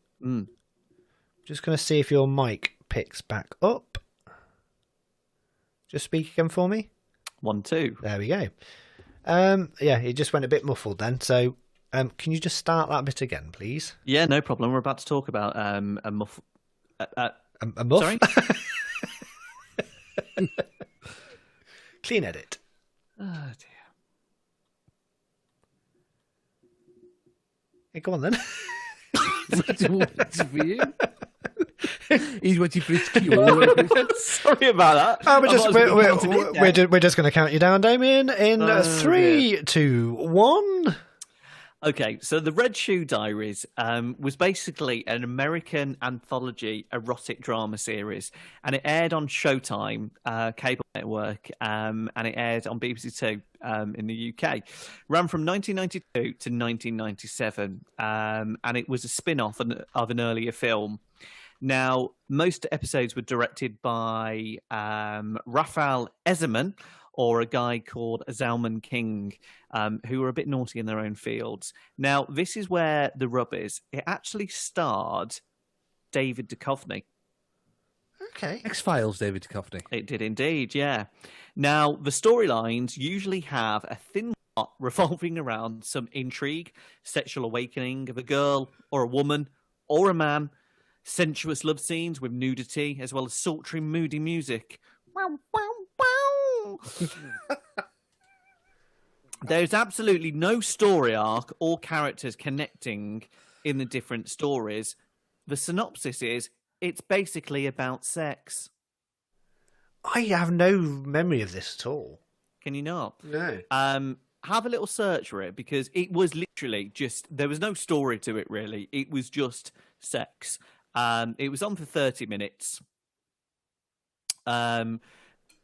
Just going to see if your mic picks back up. Just speak again for me. 1, 2. There we go. Yeah, it just went a bit muffled then. So can you just start that bit again, please? Yeah, no problem. We're about to talk about a muff. A muff? Sorry? Clean edit. Oh, dear. Hey, go on then. For you? He's waiting for his cue. Sorry about that. Oh, we're There. we're just going to count you down, Damien, in Oh, 3, 2, 1. Okay, so the Red Shoe Diaries was basically an American anthology erotic drama series, and it aired on Showtime cable network, and it aired on BBC Two in the UK. Ran from 1992 to 1997, and it was a spin-off of an earlier film. Now, most episodes were directed by Raphael Ezerman, or a guy called Zalman King, who were a bit naughty in their own fields. Now, this is where the rub is. It actually starred David Duchovny. Okay. X-Files, David Duchovny. It did indeed, yeah. Now, the storylines usually have a thin plot revolving around some intrigue, sexual awakening of a girl or a woman or a man, sensuous love scenes with nudity, as well as sultry, moody music. Wow, wow, wow. There's absolutely no story arc or characters connecting in the different stories. The synopsis is, it's basically about sex. I have no memory of this at all. Can you not? No. Have a little search for it, because it was literally just, there was no story to it really. It was just sex. It was on for 30 minutes.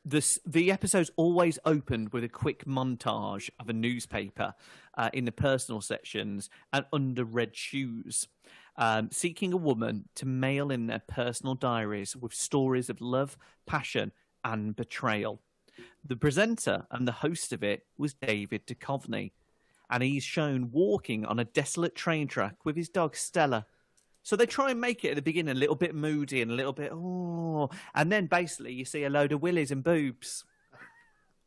The episodes always opened with a quick montage of a newspaper in the personal sections and under red shoes, seeking a woman to mail in their personal diaries with stories of love, passion, and betrayal. The presenter and the host of it was David Duchovny, and he's shown walking on a desolate train track with his dog Stella. So they try and make it at the beginning a little bit moody and a little bit, and then basically you see a load of willies and boobs.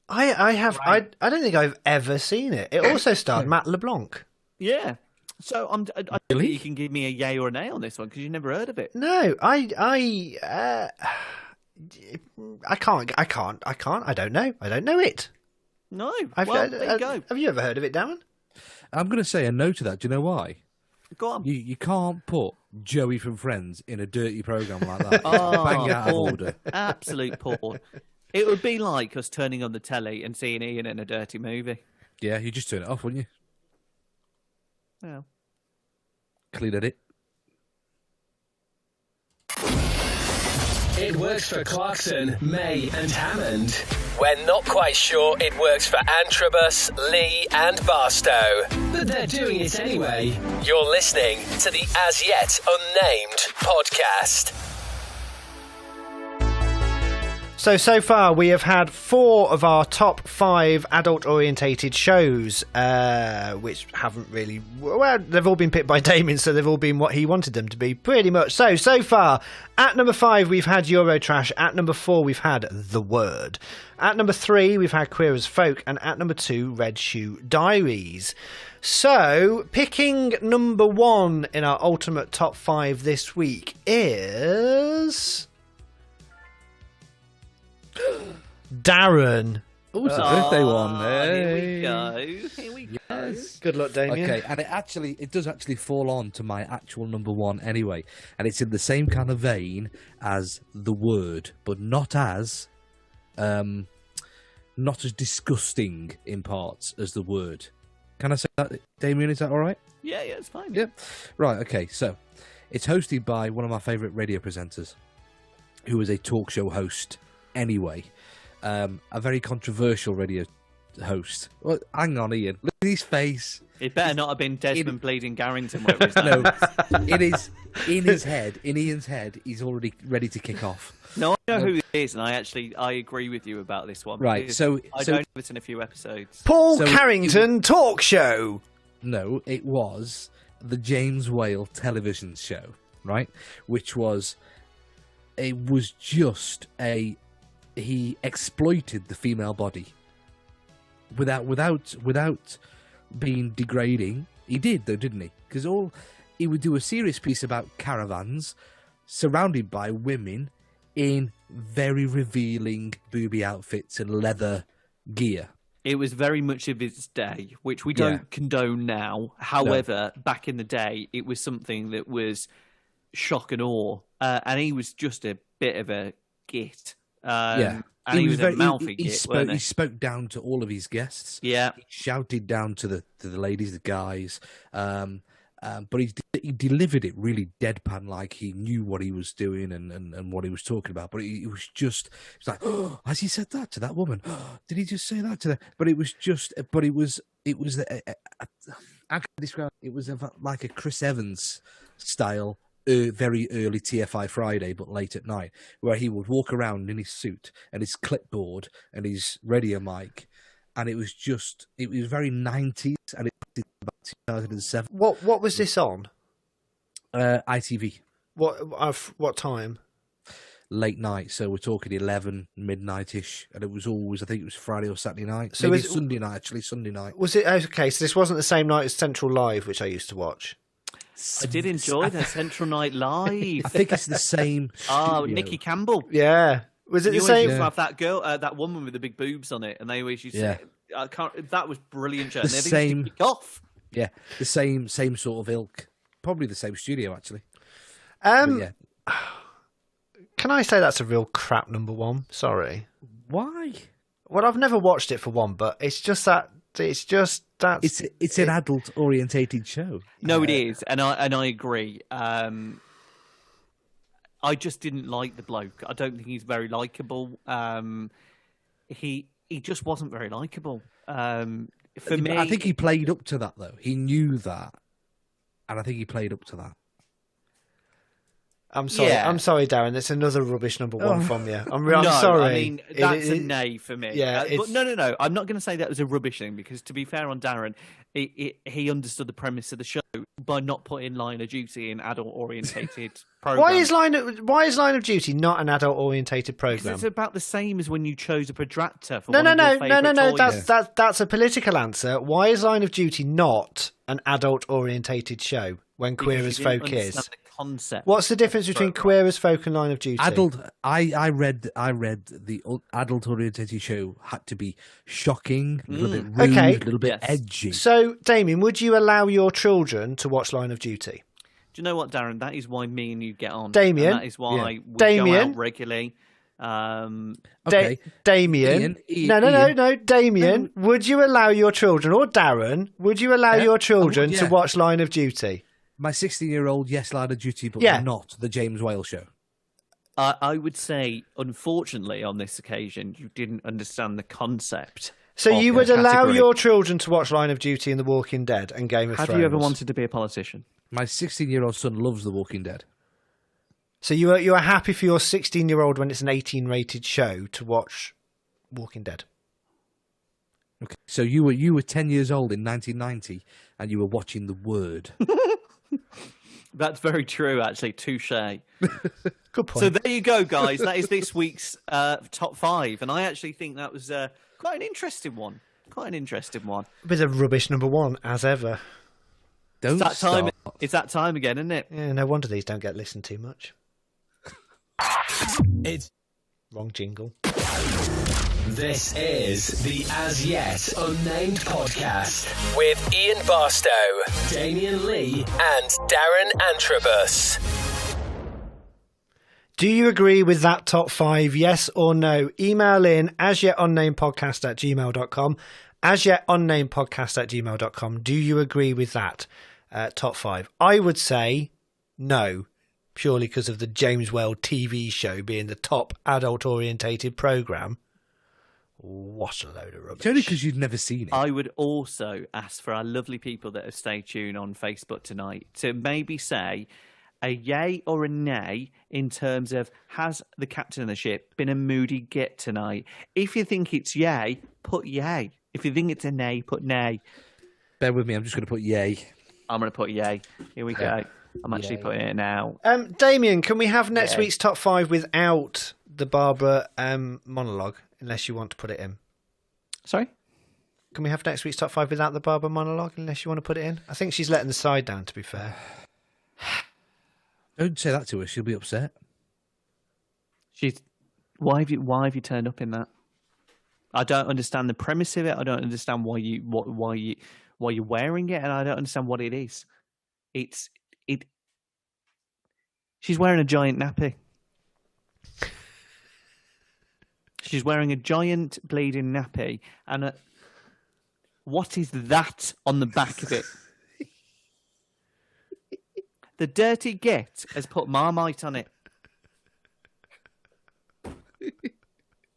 I don't think I've ever seen it. It also starred Matt LeBlanc. Yeah. So I think you can give me a yay or a nay on this one, because you've never heard of it. No, I can't. I don't know. I don't know it. No. Well, there you go. Have you ever heard of it, Darren? I'm going to say a no to that. Do you know why? Go on. You can't put Joey from Friends in a dirty programme like that. It's Oh, bang out of Paul. order. Absolute Paul. It would be like us turning on the telly and seeing Ian in a dirty movie. Yeah, you just turn it off, wouldn't you? Yeah. Clean edit. It works for Clarkson, May and Hammond. We're not quite sure it works for Antrobus, Lee and Barstow. But they're doing it anyway. You're listening to the As Yet Unnamed podcast. So far we have had 4 of our top 5 adult-orientated shows, which haven't really... Well, they've all been picked by Damien, so they've all been what he wanted them to be, pretty much. So far, at number 5 we've had Eurotrash, at number 4 we've had The Word, at number 3 we've had Queer as Folk, and at number 2, Red Shoe Diaries. So, picking number 1 in our ultimate top 5 this week is... Darren. Oh, it's a birthday one. Here we go. Yes. Good luck, Damien. Okay, and it does actually fall on to my actual number 1 anyway, and it's in the same kind of vein as The Word, but not as disgusting in parts as The Word. Can I say that, Damien? Is that all right? Yeah, it's fine. Yep. Right. Okay. So, it's hosted by one of my favourite radio presenters, who is a talk show host. Anyway, a very controversial radio host. Well, hang on, Ian. Look at his face. It better not have been Desmond Bleeding Garrington. Whatever his name No, is. it is in his head. In Ian's head, he's already ready to kick off. No, I know who it is, and I agree with you about this one. Right, so I don't have it in a few episodes. Paul Carrington talk show. No, it was the James Whale television show, right? Which was, it was just a. He exploited the female body without being degrading. He did, though, didn't he? Because he would do a serious piece about caravans surrounded by women in very revealing booby outfits and leather gear. It was very much of its day, which we don't condone now. However, back in the day, it was something that was shock and awe, and he was just a bit of a git. And he was a mouthy git, wasn't he? He spoke down to all of his guests. Yeah, he shouted down to the ladies, the guys. But he delivered it really deadpan, like he knew what he was doing and what he was talking about. But it was just, it's like, oh, has he said that to that woman? Oh, did he just say that to that? But it was just, I can describe it was like a Chris Evans style. Very early TFI Friday, but late at night, where he would walk around in his suit and his clipboard and his radio mic, and it was very 90s, and it was about 2007. What was this on? ITV. What time? Late night, so we're talking 11 midnight-ish, and it was always, I think it was Friday or Saturday night. So maybe Sunday night, actually, Sunday night. Was it okay? So this wasn't the same night as Central Live, which I used to watch. I did enjoy the Central Night Live. I think it's the same. Oh, Nikki Campbell. Yeah. Was it the same? Used to have that girl, that woman with the big boobs on it, and they always used to say, I can't. That was brilliant. The same. Used to kick off. Yeah, the same sort of ilk. Probably the same studio, actually. Can I say that's a real crap number 1? Sorry. Why? Well, I've never watched it for one, but it's just that. It's an adult orientated show. No, it is, and I agree. I just didn't like the bloke. I don't think he's very likable. He just wasn't very likable. For me, I think he played up to that, though. He knew that, and I think he played up to that. I'm sorry. Yeah. I'm sorry, Darren. That's another rubbish number 1 from you. I'm sorry. I mean, that's a nay for me. Yeah, but no. I'm not going to say that was a rubbish thing, because to be fair on Darren, he understood the premise of the show by not putting Line of Duty in adult-orientated program. Why is Line of Duty not an adult-orientated program? It's about the same as when you chose a protractor for No. toys. That's a political answer. Why is Line of Duty not an adult-orientated show when Queer as Folk is? Concept. What's the difference between Queer as Folk and Line of Duty? Adult. I read the adult orientated show had to be shocking, a little bit rude, a little bit edgy. So, Damien, would you allow your children to watch Line of Duty? Do you know what, Darren? That is why me and you get on. Damien, and that is why we go out regularly. Okay. Damien. No. Damien, would you allow your children, or Darren, would you allow your children to watch Line of Duty? My 16-year-old, yes, Line of Duty, but not the James Whale show. I would say, unfortunately, on this occasion, you didn't understand the concept. So of you the would allow category. your children to watch Line of Duty and The Walking Dead and Game of Thrones? Have you ever wanted to be a politician? My 16-year-old son loves The Walking Dead. So you are happy for your 16-year-old, when it's an 18-rated show, to watch Walking Dead? Okay. So you were 10 years old in 1990, and you were watching The Word. That's very true, actually. Touche. Good point. So there you go, guys. That is this week's top 5, and I actually think that was quite an interesting one. With a rubbish number 1, as ever. Don't It's that time. start. It's that time again, isn't it? Yeah, no wonder these don't get listened to much. It's Wrong jingle. This is the As Yet Unnamed Podcast with Ian Barstow, Damien Lee, and Darren Antrobus. Do you agree with that top 5? Yes or no? Email in asyetUnnamedpodcast@gmail.com. asyetUnnamedpodcast@gmail.com. Do you agree with that top 5? I would say no, purely because of the James Whale TV show being the top adult-orientated programme. What a load of rubbish. It's only because you've never seen it. I would also ask for our lovely people that have stayed tuned on Facebook tonight to maybe say a yay or a nay in terms of, has the captain of the ship been a moody git tonight? If you think it's yay, put yay. If you think it's a nay, put nay. Bear with me, I'm just going to put yay. I'm going to put yay. Here we go. I'm actually putting it now. Damien, can we have next week's top 5 without the Barbara monologue, unless you want to put it in? Sorry? Can we have next week's top 5 without the Barbara monologue, unless you want to put it in? I think she's letting the side down, to be fair. Don't say that to her, she'll be upset. Why have you turned up in that? I don't understand the premise of it. I don't understand why you're wearing it, and I don't understand what it is. She's wearing a giant nappy. She's wearing a giant bleeding nappy, and what is that on the back of it? The dirty git has put Marmite on it.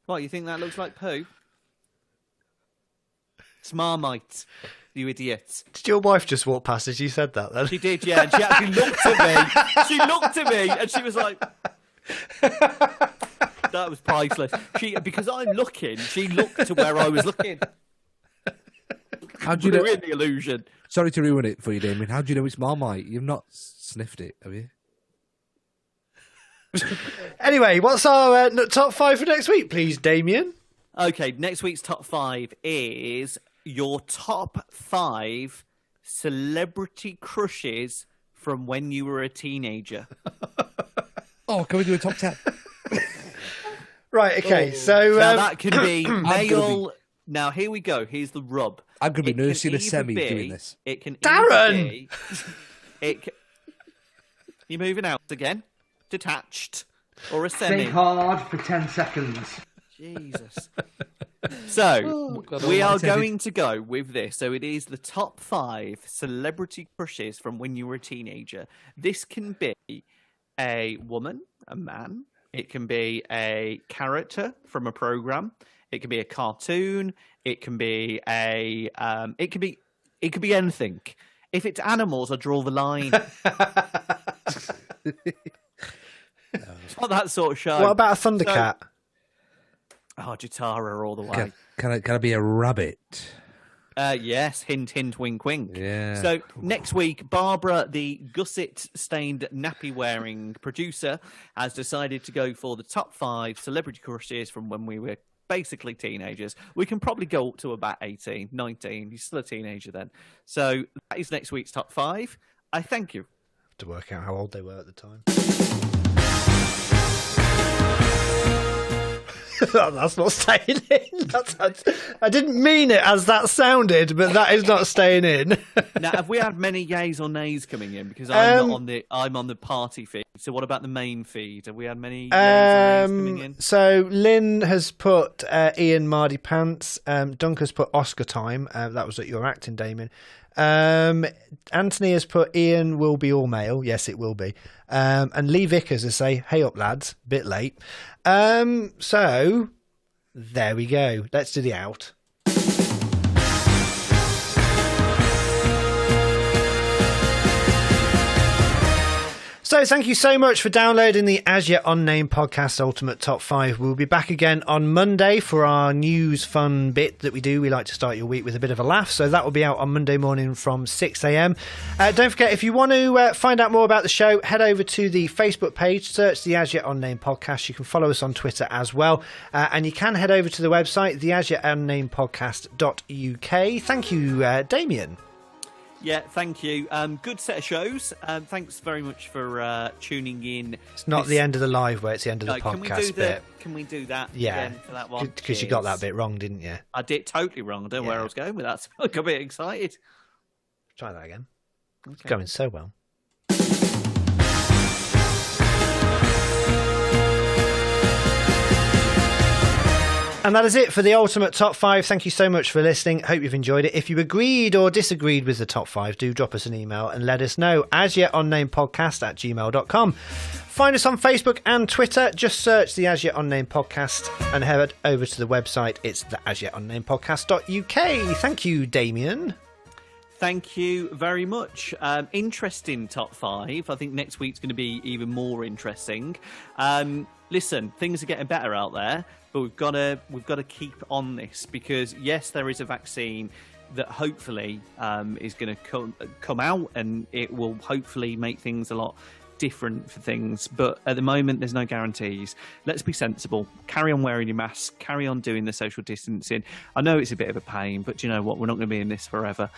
What, you think that looks like poo? It's Marmite, you idiots. Did your wife just walk past as you said that, then? She did, yeah, and she actually looked at me. She looked at me, and she was like... That was priceless. Because I'm looking, she looked to where I was looking. How'd you know? Ruin the illusion. Sorry to ruin it for you, Damien. How do you know it's Marmite? You've not sniffed it, have you? Anyway, what's our top 5 for next week, please, Damien? Okay, next week's top 5 is your top 5 celebrity crushes from when you were a teenager. Oh, can we do a top 10? Right, okay, so... now that can be male... Now, here we go. Here's the rub. I'm going to be nursing a semi doing this. It can Darren! You're moving out again? Detached. Or a semi. Think hard for 10 seconds. Jesus. So, we are going to go with this. So, it is the top 5 celebrity crushes from when you were a teenager. This can be a woman, a man. It can be a character from a program. It can be a cartoon. It can be it could be anything. If it's animals, I draw the line. It's not that sort of show. What about a Thundercat? Jatara all the way. Can I be a rabbit? Yes, hint, hint, wink, wink. Yeah. So next week, Barbara, the gusset-stained nappy-wearing producer, has decided to go for the top 5 celebrity crushes from when we were basically teenagers. We can probably go up to about 18, 19. You're still a teenager then. So that is next week's top 5. I thank you. To work out how old they were at the time. That's not staying in. I didn't mean it as that sounded, but that is not staying in. Now, have we had many yays or nays coming in? Because I'm on the party feed. So what about the main feed? Have we had many yays or nays coming in? So Lynn has put Ian Mardy Pants. Dunker's put Oscar Time. That was at your acting, Damien. Anthony has put Ian will be all male. Yes, it will be. And Lee Vickers has say, hey up lads, bit late. So there we go. Let's do the out. So thank you so much for downloading the As Yet Unnamed Podcast Ultimate Top 5. We'll be back again on Monday for our news fun bit that we do. We like to start your week with a bit of a laugh. So that will be out on Monday morning from 6 a.m. Don't forget, if you want to find out more about the show, head over to the Facebook page, search the As Yet Unnamed Podcast. You can follow us on Twitter as well. And you can head over to the website, the As Yet Unnamed Podcast.uk. Thank you, Damien. Yeah, thank you. Good set of shows. Thanks very much for tuning in. It's not the end of the live where it's the end of the podcast bit. Can we do that yeah, again for that one? Because you got that bit wrong, didn't you? I did totally wrong. I don't know where I was going with that. So I got a bit excited. Try that again. Okay. It's going so well. And that is it for the Ultimate Top 5. Thank you so much for listening. Hope you've enjoyed it. If you agreed or disagreed with the top 5, do drop us an email and let us know. asyetUnnamedPodcast@gmail.com. Find us on Facebook and Twitter. Just search the As Yet Unnamed Podcast and head over to the website. It's the asyetUnnamedPodcast.uk. Thank you, Damien. Thank you very much. Interesting top 5. I think next week's going to be even more interesting. Listen, things are getting better out there, but we've got to keep on this because yes, there is a vaccine that hopefully is going to come out, and it will hopefully make things a lot different for things. But at the moment, there's no guarantees. Let's be sensible. Carry on wearing your mask. Carry on doing the social distancing. I know it's a bit of a pain, but do you know what? We're not going to be in this forever.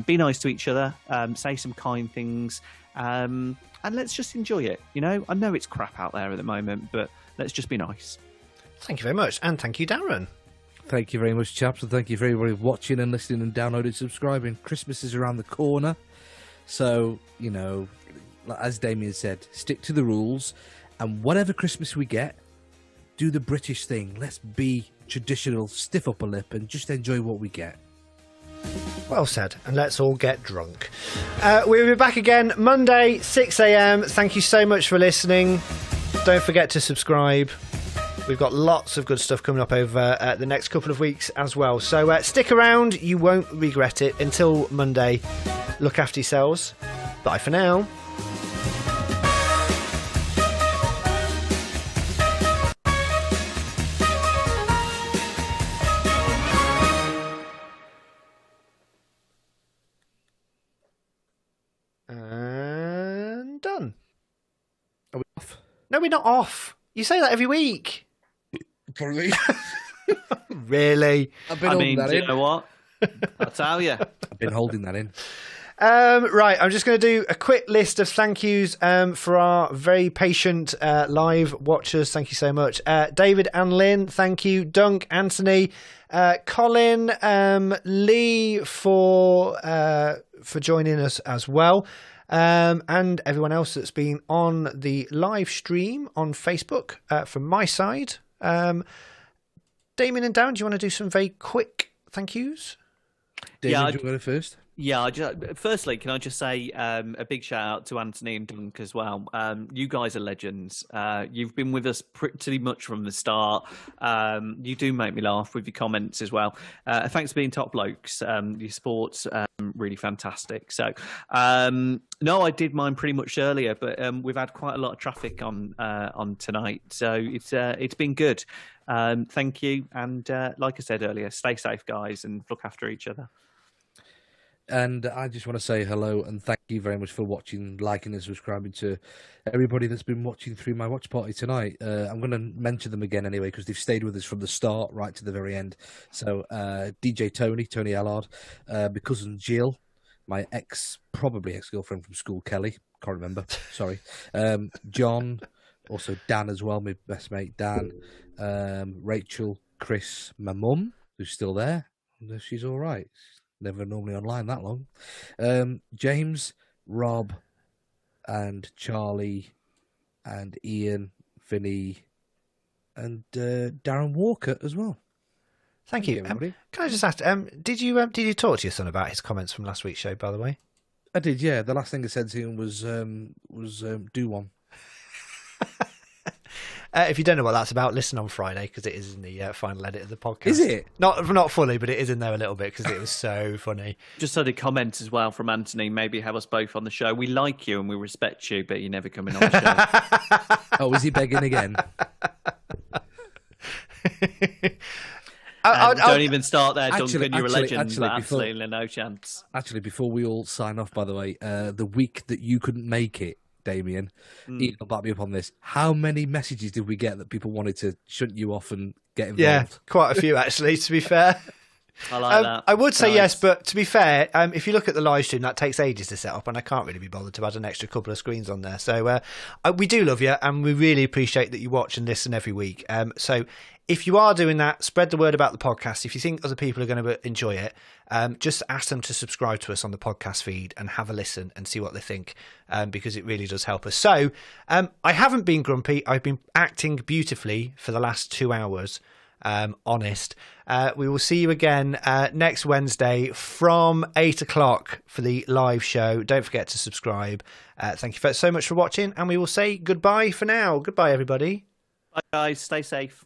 Be nice to each other. Say some kind things. And let's just enjoy it. You know, I know it's crap out there at the moment, but let's just be nice. Thank you very much. And thank you, Darren. Thank you very much, chaps. And thank you for everybody watching and listening and downloading, subscribing. Christmas is around the corner. So, you know, as Damien said, stick to the rules. And whatever Christmas we get, do the British thing. Let's be traditional, stiff upper lip, and just enjoy what we get. Well said, and let's all get drunk. We'll be back again Monday, 6 a.m. Thank you so much for listening. Don't forget to subscribe. We've got lots of good stuff coming up over the next couple of weeks as well. So stick around, you won't regret it. Until Monday, look after yourselves. Bye for now. And done. Are we off? No, we're not off. You say that every week. Probably. Really? I've been holding that do in. you know what? I'll tell you. I've been holding that in. Right, I'm just going to do a quick list of thank yous for our very patient live watchers. Thank you so much. David and Lynn, thank you. Dunk, Anthony, Colin, Lee for joining us as well. And everyone else that's been on the live stream on Facebook from my side. Damien and Darren, do you want to do some very quick thank yous? David, do you want to go first? Yeah, firstly, can I just say a big shout out to Anthony and Dunk as well. You guys are legends. You've been with us pretty much from the start. You do make me laugh with your comments as well. Thanks for being top blokes. Your sport's really fantastic. So, no, I did mine pretty much earlier, but we've had quite a lot of traffic on tonight, so it's been good. Thank you, and like I said earlier, stay safe, guys, and look after each other. And I just want to say hello and thank you very much for watching, liking and subscribing to everybody that's been watching through my watch party tonight. I'm going to mention them again anyway because they've stayed with us from the start right to the very end. So DJ Tony Allard, my cousin Jill, my probably ex-girlfriend from school, Kelly, can't remember, sorry. John, also Dan as well, my best mate Dan, Rachel, Chris, my mum, who's still there. She's all right. Never normally online that long. James, Rob, and Charlie, and Ian, Vinny, and Darren Walker as well. Thank you. everybody. Can I just ask? Did you talk to your son about his comments from last week's show? By the way, I did. Yeah, the last thing I said to him was do one. If you don't know what that's about, listen on Friday because it is in the final edit of the podcast. Is it? Not fully, but it is in there a little bit because it was so funny. Just had a comment as well from Anthony. Maybe have us both on the show. We like you and we respect you, but you're never coming on the show. Oh, is he begging again? Don't even start there, Actually- Duncan. You're a actually- legend, actually, but before- absolutely no chance. Actually, before we all sign off, by the way, the week that you couldn't make it, Damien, Ian will back me up on this. How many messages did we get that people wanted to shunt you off and get involved? Yeah, quite a few actually. To be fair. I like that. I would say Nice. yes, but to be fair, if you look at the live stream, that takes ages to set up, and I can't really be bothered to add an extra couple of screens on there. So we do love you, and we really appreciate that you watch and listen every week. So if you are doing that, spread the word about the podcast. If you think other people are going to enjoy it, just ask them to subscribe to us on the podcast feed and have a listen and see what they think, because it really does help us. So I haven't been grumpy. I've been acting beautifully for the last 2 hours. Honest. We will see you again next Wednesday from 8 o'clock for the live show. Don't forget to subscribe. Thank you so much for watching, and we will say goodbye for now. Goodbye, everybody. Bye, guys. Stay safe.